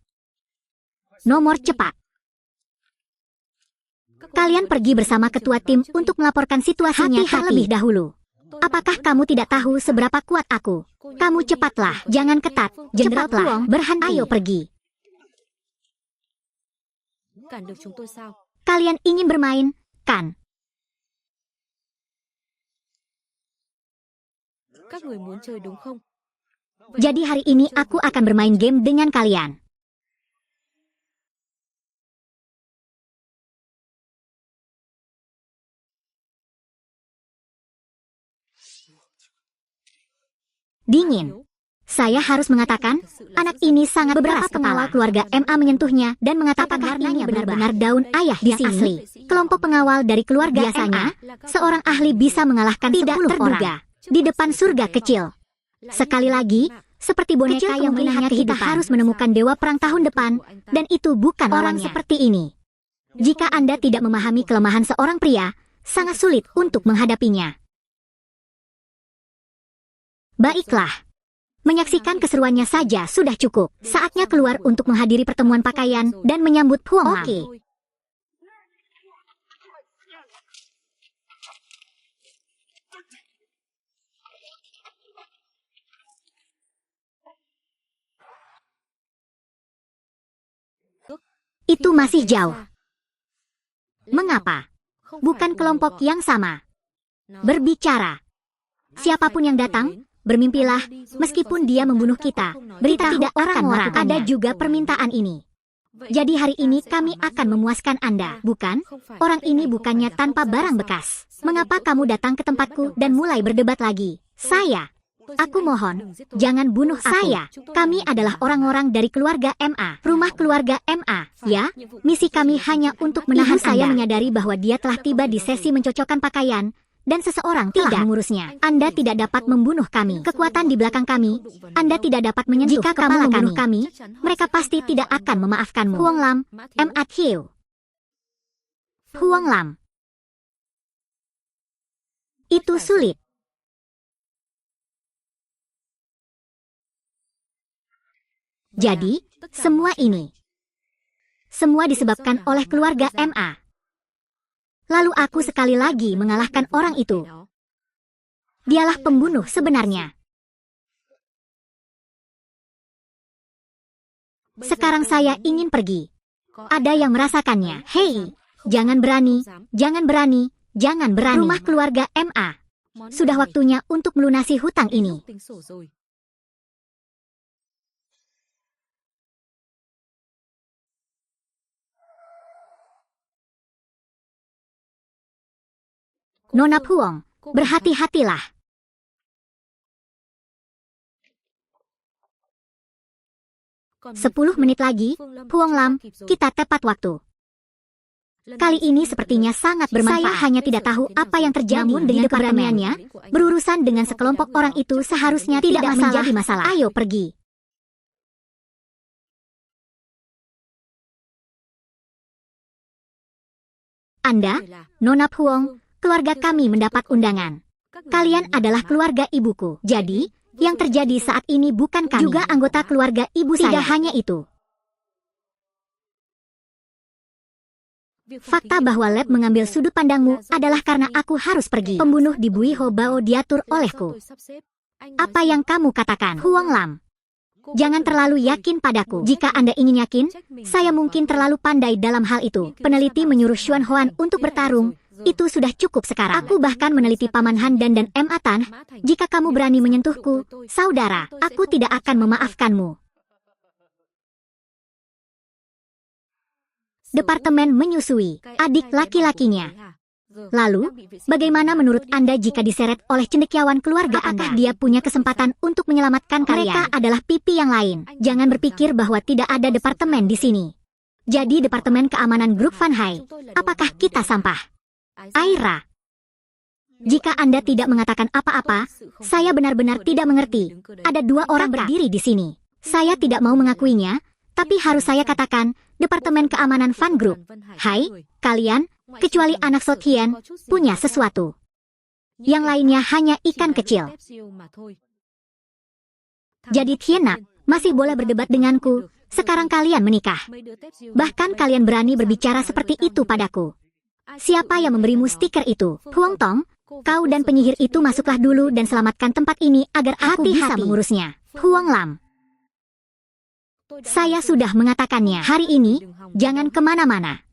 Nomor cepat. Kalian pergi bersama ketua tim untuk melaporkan situasinya terlebih dahulu. Apakah kamu tidak tahu seberapa kuat aku? Kamu cepatlah, jangan ketat. Jenderal Huong, berhenti. Ayo pergi. Kalian ingin bermain, kan? Jadi hari ini aku akan bermain game dengan kalian. Dingin. Saya harus mengatakan, anak ini sangat beberapa pengawal keluarga MA menyentuhnya dan mengatakan warnanya benar-benar daun ayah di sini. Asli. Kelompok pengawal dari keluarga biasanya, seorang ahli bisa mengalahkan 10 orang di depan surga kecil. Sekali lagi, seperti boneka yang melihat kita harus menemukan dewa perang tahun depan, dan itu bukan orang seperti ini. Jika Anda tidak memahami kelemahan seorang pria, sangat sulit untuk menghadapinya. Baiklah. Menyaksikan keseruannya saja sudah cukup. Saatnya keluar untuk menghadiri pertemuan pakaian dan menyambut Huong Lam. Oke. Itu masih jauh. Mengapa? Bukan kelompok yang sama. Berbicara. Siapapun yang datang, bermimpilah, meskipun dia membunuh kita, berita tidak akan melakukannya. Ada juga permintaan ini. Jadi hari ini kami akan memuaskan Anda, bukan? Orang ini bukannya tanpa barang bekas. Mengapa kamu datang ke tempatku dan mulai berdebat lagi? Aku mohon, jangan bunuh saya. Kami adalah orang-orang dari keluarga MA. Rumah keluarga MA, ya? Misi kami hanya untuk menahan saya menyadari bahwa dia telah tiba di sesi mencocokkan pakaian, dan seseorang tidak mengurusnya. Anda tidak dapat membunuh kami. Kekuatan di belakang kami, Anda tidak dapat menyentuh jika kamu membunuh kami, mereka pasti tidak akan memaafkanmu. Huong Lam, M.A. Hiu. Huong Lam. Itu sulit. Jadi, semua disebabkan oleh keluarga MA. Lalu aku sekali lagi mengalahkan orang itu. Dialah pembunuh sebenarnya. Sekarang saya ingin pergi. Ada yang merasakannya. Hei, jangan berani, jangan berani, jangan berani. Rumah keluarga MA. Sudah waktunya untuk melunasi hutang ini. Nona Huong, berhati-hatilah. 10 menit lagi, Huong Lam, kita tepat waktu. Kali ini sepertinya sangat bermanfaat. Saya hanya tidak tahu apa yang terjadi. Namun dengan keberaniannya, berurusan dengan sekelompok orang itu seharusnya tidak menjadi masalah. Ayo pergi. Anda, Nona Huong, keluarga kami mendapat undangan. Kalian adalah keluarga ibuku. Jadi, yang terjadi saat ini bukan kami. Juga anggota keluarga ibu saya. Tidak hanya itu. Fakta bahwa lab mengambil sudut pandangmu adalah karena aku harus pergi. Pembunuh di Bui Ho Bao diatur olehku. Apa yang kamu katakan? Huong Lam. Jangan terlalu yakin padaku. Jika Anda ingin yakin, saya mungkin terlalu pandai dalam hal itu. Peneliti menyuruh Xuan Huan untuk bertarung. Itu sudah cukup sekarang. Aku bahkan meneliti Paman Han dan M.A. Tan. Jika kamu berani menyentuhku, saudara, aku tidak akan memaafkanmu. Departemen menyusui adik laki-lakinya. Lalu, bagaimana menurut Anda jika diseret oleh cendekiawan keluarga Anda? Dia punya kesempatan untuk menyelamatkan kalian. Mereka adalah pipi yang lain. Jangan berpikir bahwa tidak ada departemen di sini. Jadi Departemen Keamanan Grup Van Hai, apakah kita sampah? Aira, jika Anda tidak mengatakan apa-apa, saya benar-benar tidak mengerti. Ada 2 orang berdiri di sini. Saya tidak mau mengakuinya, tapi harus saya katakan, Departemen Keamanan Van Group. Hai, kalian, kecuali anak Sotian, punya sesuatu. Yang lainnya hanya ikan kecil. Jadi Tiana, masih boleh berdebat denganku. Sekarang kalian menikah. Bahkan kalian berani berbicara seperti itu padaku. Siapa yang memberimu stiker itu? Huang Tong, kau dan penyihir itu masuklah dulu dan selamatkan tempat ini agar aku bisa mengurusnya. Huang Lam, saya sudah mengatakannya. Hari ini, jangan kemana-mana.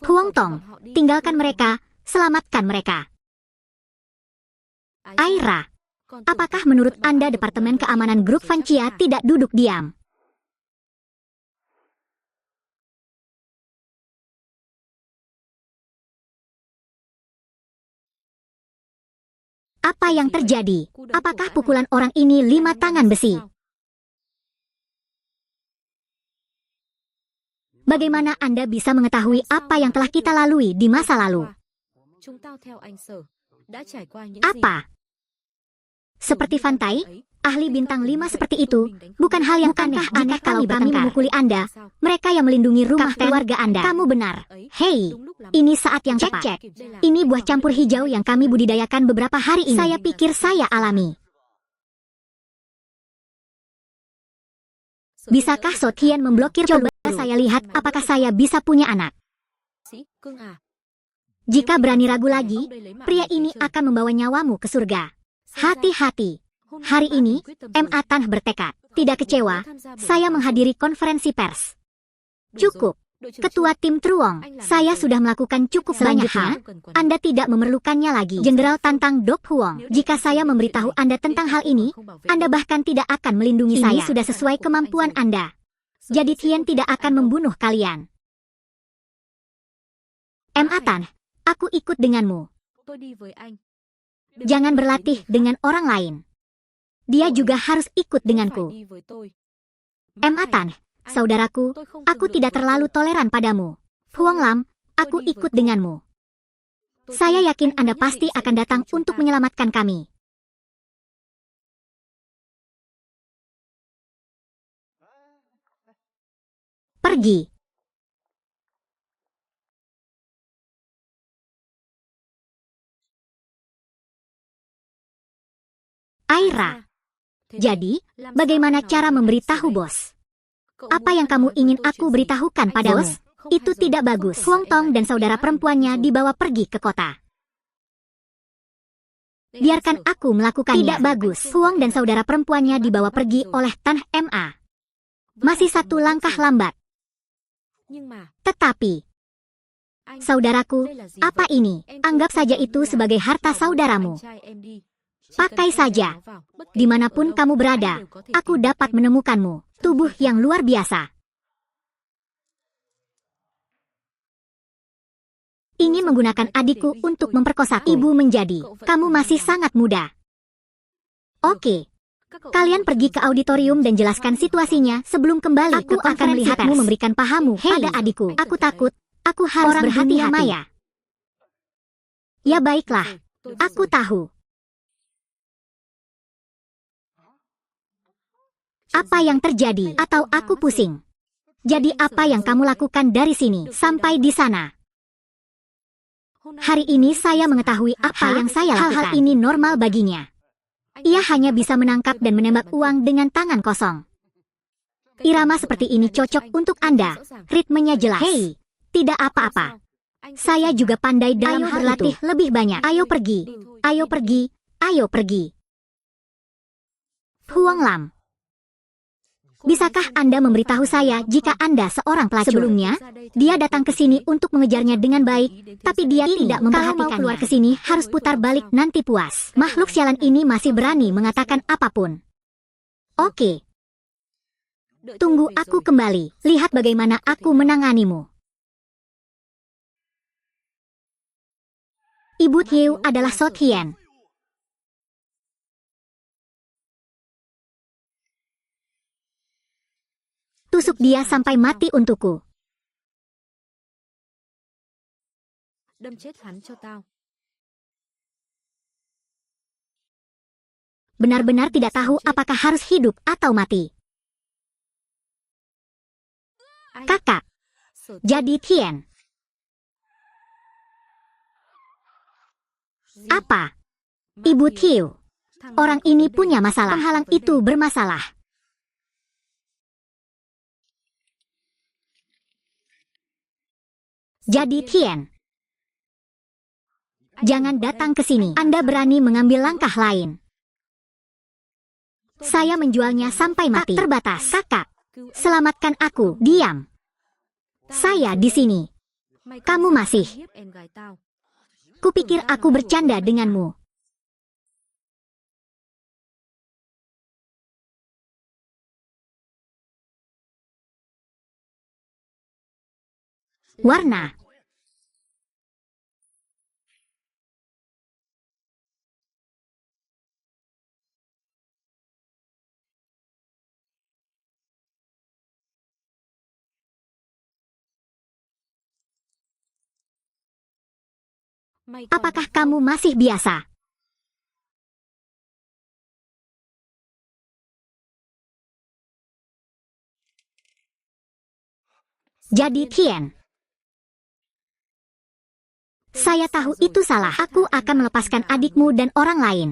Huang Tong, tinggalkan mereka, selamatkan mereka. Aira, apakah menurut Anda Departemen Keamanan Grup Van Chia tidak duduk diam? Apa yang terjadi? Apakah pukulan orang ini 5 tangan besi? Bagaimana Anda bisa mengetahui apa yang telah kita lalui di masa lalu? Apa? Seperti Fantai, ahli bintang 5 seperti itu, bukan hal yang aneh jika kalau kami memukuli Anda, mereka yang melindungi rumah keluarga Anda. Kamu benar. Hei, ini saat yang tepat. Ini buah campur hijau yang kami budidayakan beberapa hari ini. Saya pikir saya alami. Bisakah Sotian memblokir? Coba saya lihat apakah saya bisa punya anak. Jika berani ragu lagi, pria ini akan membawa nyawamu ke surga. Hati-hati. Hari ini, MA Tan bertekad. Tidak kecewa, saya menghadiri konferensi pers. Cukup. Ketua tim Truong, saya sudah melakukan cukup banyak hal. Anda tidak memerlukannya lagi. Jenderal Tantang Dok Huong, jika saya memberitahu Anda tentang hal ini, Anda bahkan tidak akan melindungi saya. Ini sudah sesuai kemampuan Anda. Jadi Tian tidak akan membunuh kalian. MA Tan, aku ikut denganmu. Jangan berlatih dengan orang lain. Dia juga harus ikut denganku. MA Tan, saudaraku, aku tidak terlalu toleran padamu. Huang Lam, aku ikut denganmu. Saya yakin Anda pasti akan datang untuk menyelamatkan kami. Pergi. Aira. Jadi, bagaimana cara memberitahu bos? Apa yang kamu ingin aku beritahukan padamu? Itu tidak bagus. Huang Tong dan saudara perempuannya dibawa pergi ke kota. Biarkan aku melakukannya. Tidak bagus. Huang dan saudara perempuannya dibawa pergi oleh Tan MA. Masih 1 langkah lambat. Tetapi, saudaraku, apa ini? Anggap saja itu sebagai harta saudaramu. Pakai saja. Dimanapun kamu berada, aku dapat menemukanmu. Tubuh yang luar biasa. Ingin menggunakan adikku untuk memperkosaku. Ibu menjadi, kamu masih sangat muda. Oke. Kalian pergi ke auditorium dan jelaskan situasinya sebelum kembali. Aku akan melihatmu memberikan pahamu pada adikku. Aku takut, aku harus berhati-hati. Maya. Ya baiklah, aku tahu. Apa yang terjadi? Atau aku pusing? Jadi apa yang kamu lakukan dari sini sampai di sana? Hari ini saya mengetahui apa yang saya lakukan. Hal-hal ini normal baginya. Ia hanya bisa menangkap dan menembak uang dengan tangan kosong. Irama seperti ini cocok untuk Anda. Ritmenya jelas. Hei, tidak apa-apa. Saya juga pandai dalam hal berlatih lebih banyak. Ayo pergi. Ayo pergi. Ayo pergi. Huang Lam. Bisakah Anda memberitahu saya jika Anda seorang pelacur? Sebelumnya, dia datang ke sini untuk mengejarnya dengan baik, tapi dia tidak memperhatikannya. Kalau mau keluar ke sini, harus putar balik nanti puas. Makhluk sialan ini masih berani mengatakan apapun. Oke. Tunggu aku kembali. Lihat bagaimana aku menanganimu. Ibu Thieu adalah So Tien. Tusuk dia sampai mati untukku. Benar-benar tidak tahu apakah harus hidup atau mati. Kakak, jadi Tien. Apa? Ibu Thieu. Orang ini punya masalah. Penghalang itu bermasalah. Jadi Tien, jangan datang ke sini. Anda berani mengambil langkah lain. Saya menjualnya sampai mati. Tak terbatas. Kakak, selamatkan aku. Diam. Saya di sini. Kamu masih. Kupikir aku bercanda denganmu. Warna. Apakah kamu masih biasa? Jadi Tien. Saya tahu itu salah. Aku akan melepaskan adikmu dan orang lain.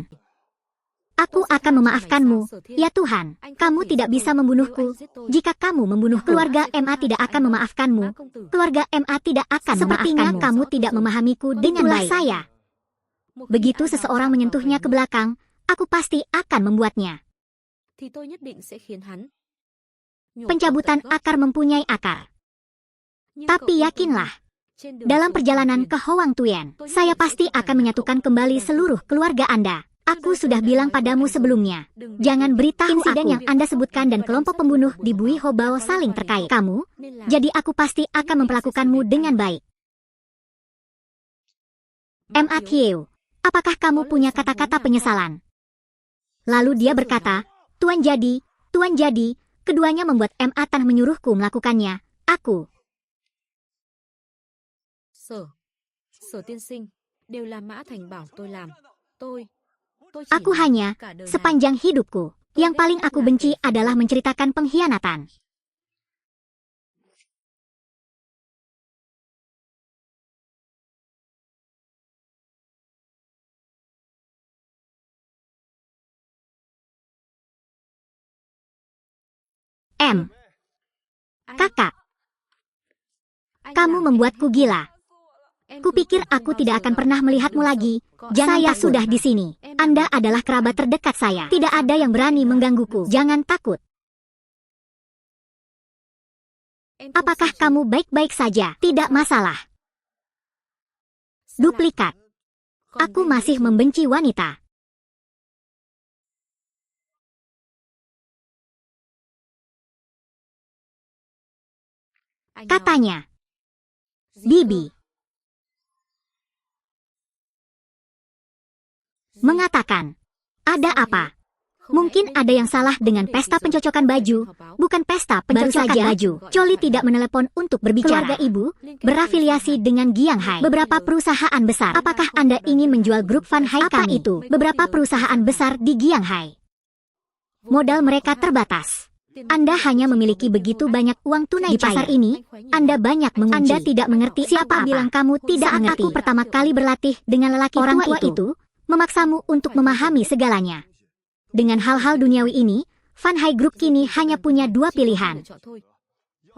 Aku akan memaafkanmu. Ya Tuhan, kamu tidak bisa membunuhku. Jika kamu membunuh keluarga MA tidak akan memaafkanmu. Keluarga MA tidak akan Sepertinya memaafkanmu. Kamu tidak memahamiku dengan baik. Saya. Begitu seseorang menyentuhnya ke belakang, aku pasti akan membuatnya. Pencabutan akar mempunyai akar. Tapi yakinlah, dalam perjalanan ke Hoang Tuyen, saya pasti akan menyatukan kembali seluruh keluarga Anda. Aku sudah bilang padamu sebelumnya, jangan beritahu insiden yang Anda sebutkan dan kelompok pembunuh di Bui Hobao saling terkait. Kamu, jadi aku pasti akan memperlakukanmu dengan baik. MA Thieu, apakah kamu punya kata-kata penyesalan? Lalu dia berkata, Tuan jadi, keduanya membuat MA Tan menyuruhku melakukannya. Aku. Aku hanya, sepanjang hidupku, yang paling aku benci adalah menceritakan pengkhianatan. Kakak, kamu membuatku gila. Kupikir aku tidak akan pernah melihatmu lagi. Jangan saya takut. Sudah di sini. Anda adalah kerabat terdekat saya. Tidak ada yang berani menggangguku. Jangan takut. Apakah kamu baik-baik saja? Tidak masalah. Duplikat. Aku masih membenci wanita. Katanya. Bibi. Mengatakan, ada apa? Mungkin ada yang salah dengan pesta pencocokan baju, bukan pesta pencocokan baju. Choli tidak menelepon untuk berbicara. Keluarga ibu berafiliasi dengan Giang Hai. Beberapa perusahaan besar. Apakah Anda ingin menjual grup Van Hai kami? Itu beberapa perusahaan besar di Giang Hai. Modal mereka terbatas. Anda hanya memiliki begitu banyak uang tunai di pasar ini. Anda banyak mengunci. Anda tidak mengerti. Siapa bilang kamu tidak mengerti? Aku pertama kali berlatih dengan lelaki orang tua itu memaksamu untuk memahami segalanya. Dengan hal-hal duniawi ini, Van Hai Group kini hanya punya dua pilihan.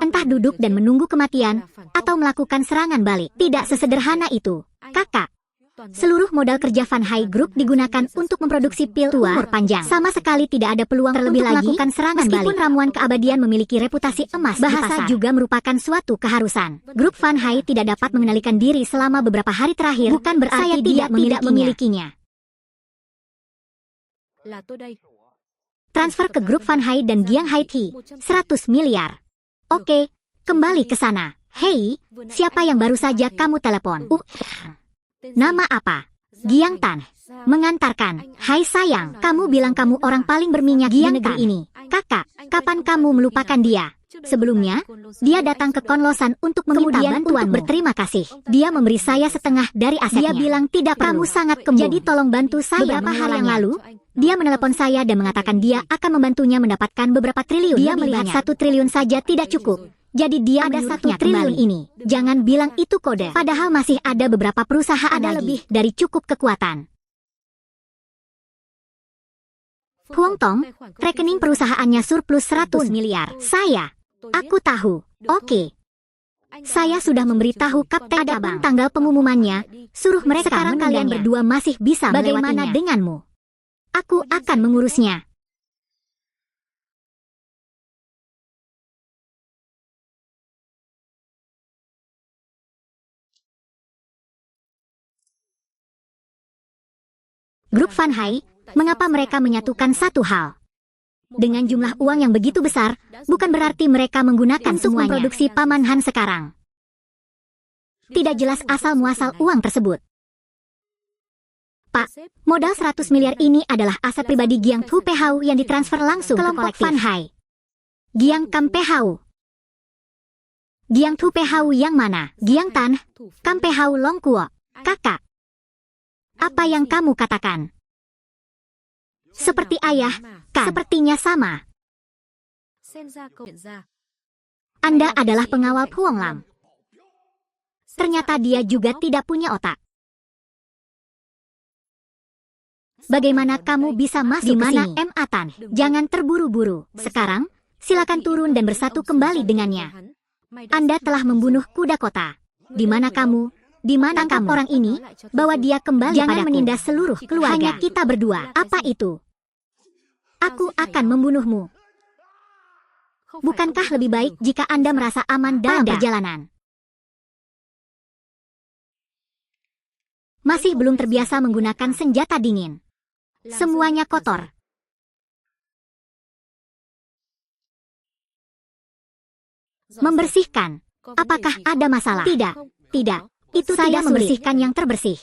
Entah duduk dan menunggu kematian, atau melakukan serangan balik. Tidak sesederhana itu, kakak. Seluruh modal kerja Van Hai Group digunakan untuk memproduksi pil umur panjang. Sama sekali tidak ada peluang terlebih lagi melakukan serangan balik. Meskipun ramuan keabadian memiliki reputasi emas, bahasa juga merupakan suatu keharusan. Grup Van Hai tidak dapat mengendalikan diri selama beberapa hari terakhir, bukan berarti saya tidak memilikinya. Transfer ke grup Van Hai dan Giang Hai Ti, 100 miliar. Oke, kembali ke sana. Hei, siapa yang baru saja kamu telepon? Nama apa? Giang Tan. Mengantarkan. Hai sayang, kamu bilang kamu orang paling berminyak di negeri ini. Kakak, kapan kamu melupakan dia? Sebelumnya, dia datang ke Konlosan untuk meminta bantuan berterima kasih. Dia memberi saya setengah dari asetnya. Dia bilang tidak perlu. Kamu sangat kembung. Jadi tolong bantu saya. Beberapa hari yang lalu, dia menelepon saya dan mengatakan dia akan membantunya mendapatkan beberapa triliun. Dia melihat 1 triliun saja tidak cukup. Jadi dia ada 1 triliun ini. Jangan bilang itu kode. Padahal masih ada beberapa perusahaan ada lebih dari cukup kekuatan. Huang Tong, rekening perusahaannya surplus 100 miliar. Aku tahu. Oke. Saya sudah memberitahu Kapten Cabang tanggal pengumumannya. Suruh mereka. Sekarang kalian berdua masih bisa melewatinya. Bagaimana denganmu? Aku akan mengurusnya. Grup Van Hai, mengapa mereka menyatukan satu hal? Dengan jumlah uang yang begitu besar, bukan berarti mereka menggunakan untuk memproduksi Paman Han sekarang. Tidak jelas asal-muasal uang tersebut. Pak, modal 100 miliar ini adalah aset pribadi Giang Tu Pehau yang ditransfer langsung ke kelompok Van Hai. Giang Kam Pehau. Giang Tu Pehau yang mana? Giang Tan, Kam Pehau Long Kuo. Kakak. Apa yang kamu katakan? Seperti ayah, kan? Sepertinya sama. Anda adalah pengawal Huang Lam. Ternyata dia juga tidak punya otak. Bagaimana kamu bisa masuk ke sini? M. Atan, jangan terburu-buru. Sekarang, silakan turun dan bersatu kembali dengannya. Anda telah membunuh kuda kota. Di mana kamu? Di mana kamu? Orang ini, bawa dia kembali. Jangan menindas seluruh keluarga. Hanya kita berdua. Apa itu? Aku akan membunuhmu. Bukankah lebih baik jika Anda merasa aman dalam perjalanan? Masih belum terbiasa menggunakan senjata dingin. Semuanya kotor. Membersihkan. Apakah ada masalah? Tidak. Tidak. Itu saya membersihkan yang terbersih.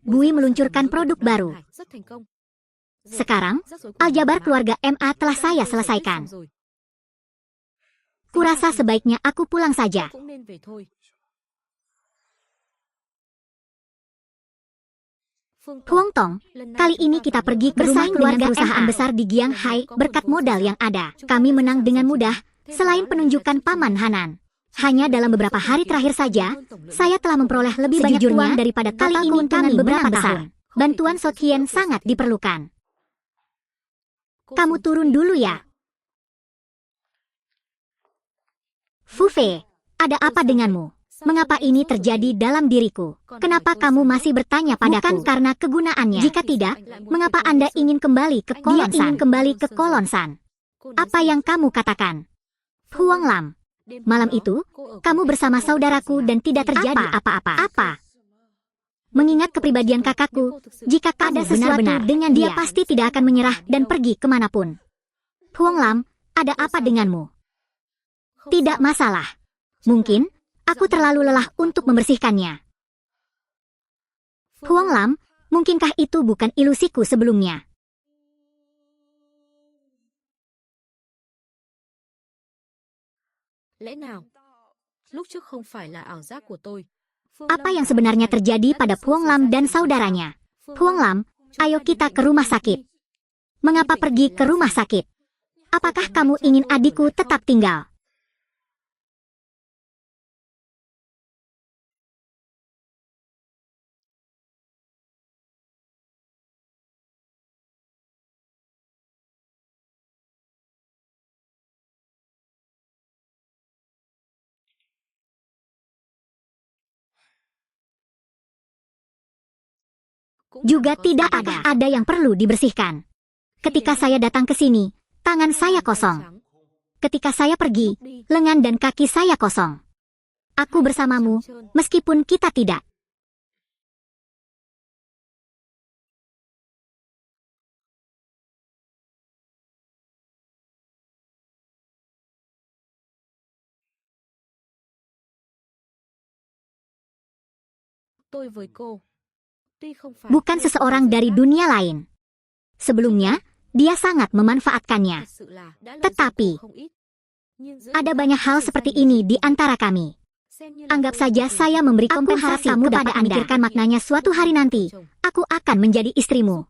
Bui meluncurkan produk baru. Sekarang, aljabar keluarga MA telah saya selesaikan. Kurasa sebaiknya aku pulang saja. Huang Tong, kali ini kita pergi ke rumah keluarga perusahaan besar di Giang Hai berkat modal yang ada. Kami menang dengan mudah, selain penunjukan Paman Hanan. Hanya dalam beberapa hari terakhir saja, saya telah memperoleh lebih banyak uang daripada total keuntungan beberapa tahun. Bantuan Sothien sangat diperlukan. Kamu turun dulu ya. Fu Fei, ada apa denganmu? Mengapa ini terjadi dalam diriku? Kenapa kamu masih bertanya padaku? Bukan karena kegunaannya. Jika tidak, mengapa Anda ingin kembali ke Kolonsan? Dia ingin kembali ke Kolonsan. Apa yang kamu katakan? Huang Lam, malam itu, kamu bersama saudaraku dan tidak terjadi apa-apa. Apa? Mengingat kepribadian kakakku, jika ada sesuatu dengan dia pasti tidak akan menyerah dan pergi kemanapun. Huang Lam, ada apa denganmu? Tidak masalah. Mungkin aku terlalu lelah untuk membersihkannya. Huang Lam, mungkinkah itu bukan ilusiku sebelumnya? Apa yang sebenarnya terjadi pada Huang Lam dan saudaranya? Huang Lam, ayo kita ke rumah sakit. Mengapa pergi ke rumah sakit? Apakah kamu ingin adikku tetap tinggal? Juga tidak ada yang perlu dibersihkan. Ketika saya datang ke sini, tangan saya kosong. Ketika saya pergi, lengan dan kaki saya kosong. Aku bersamamu, meskipun kita tidak. bukan seseorang dari dunia lain. Sebelumnya, dia sangat memanfaatkannya. Tetapi, ada banyak hal seperti ini di antara kami. Anggap saja saya memberi kompensasi kamu dapat memikirkan maknanya suatu hari nanti. Aku akan menjadi istrimu.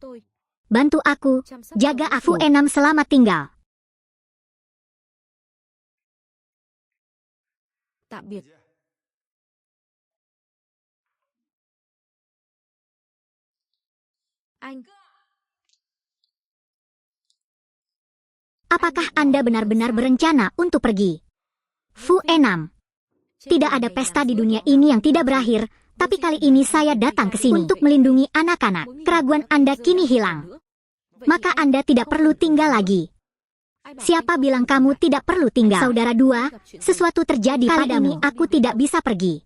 Bantu aku, jaga aku. Fu Enam selamat tinggal. Apakah Anda benar-benar berencana untuk pergi? Fu Enam. Tidak ada pesta di dunia ini yang tidak berakhir, tapi kali ini saya datang ke sini untuk melindungi anak-anak. Keraguan Anda kini hilang. Maka Anda tidak perlu tinggal lagi. Siapa bilang kamu tidak perlu tinggal? Saudara dua, sesuatu terjadi padamu. Aku tidak bisa pergi.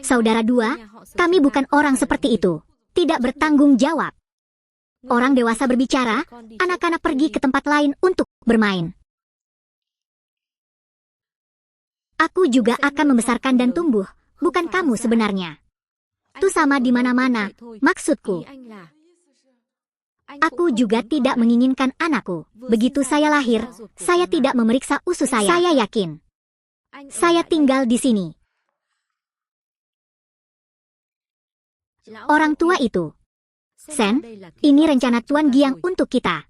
Saudara dua, kami bukan orang seperti itu. Tidak bertanggung jawab. Orang dewasa berbicara, anak-anak pergi ke tempat lain untuk bermain. Aku juga akan membesarkan dan tumbuh, bukan kamu sebenarnya. Itu sama di mana-mana, maksudku. Aku juga tidak menginginkan anakku. Begitu saya lahir, saya tidak memeriksa usus saya. Saya yakin. Saya tinggal di sini. Orang tua itu. Sen, ini rencana Tuan Giang untuk kita.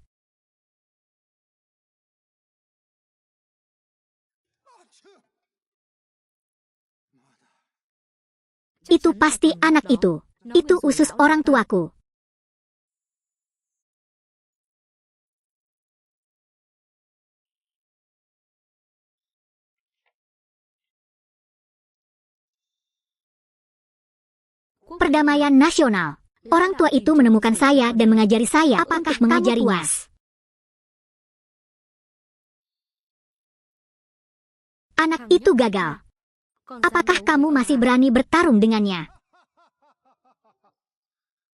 Itu pasti anak itu. Itu usus orang tuaku. Perdamaian nasional. Orang tua itu menemukan saya dan mengajari saya apakah mengajarinya. Anak itu gagal. Apakah kamu masih berani bertarung dengannya?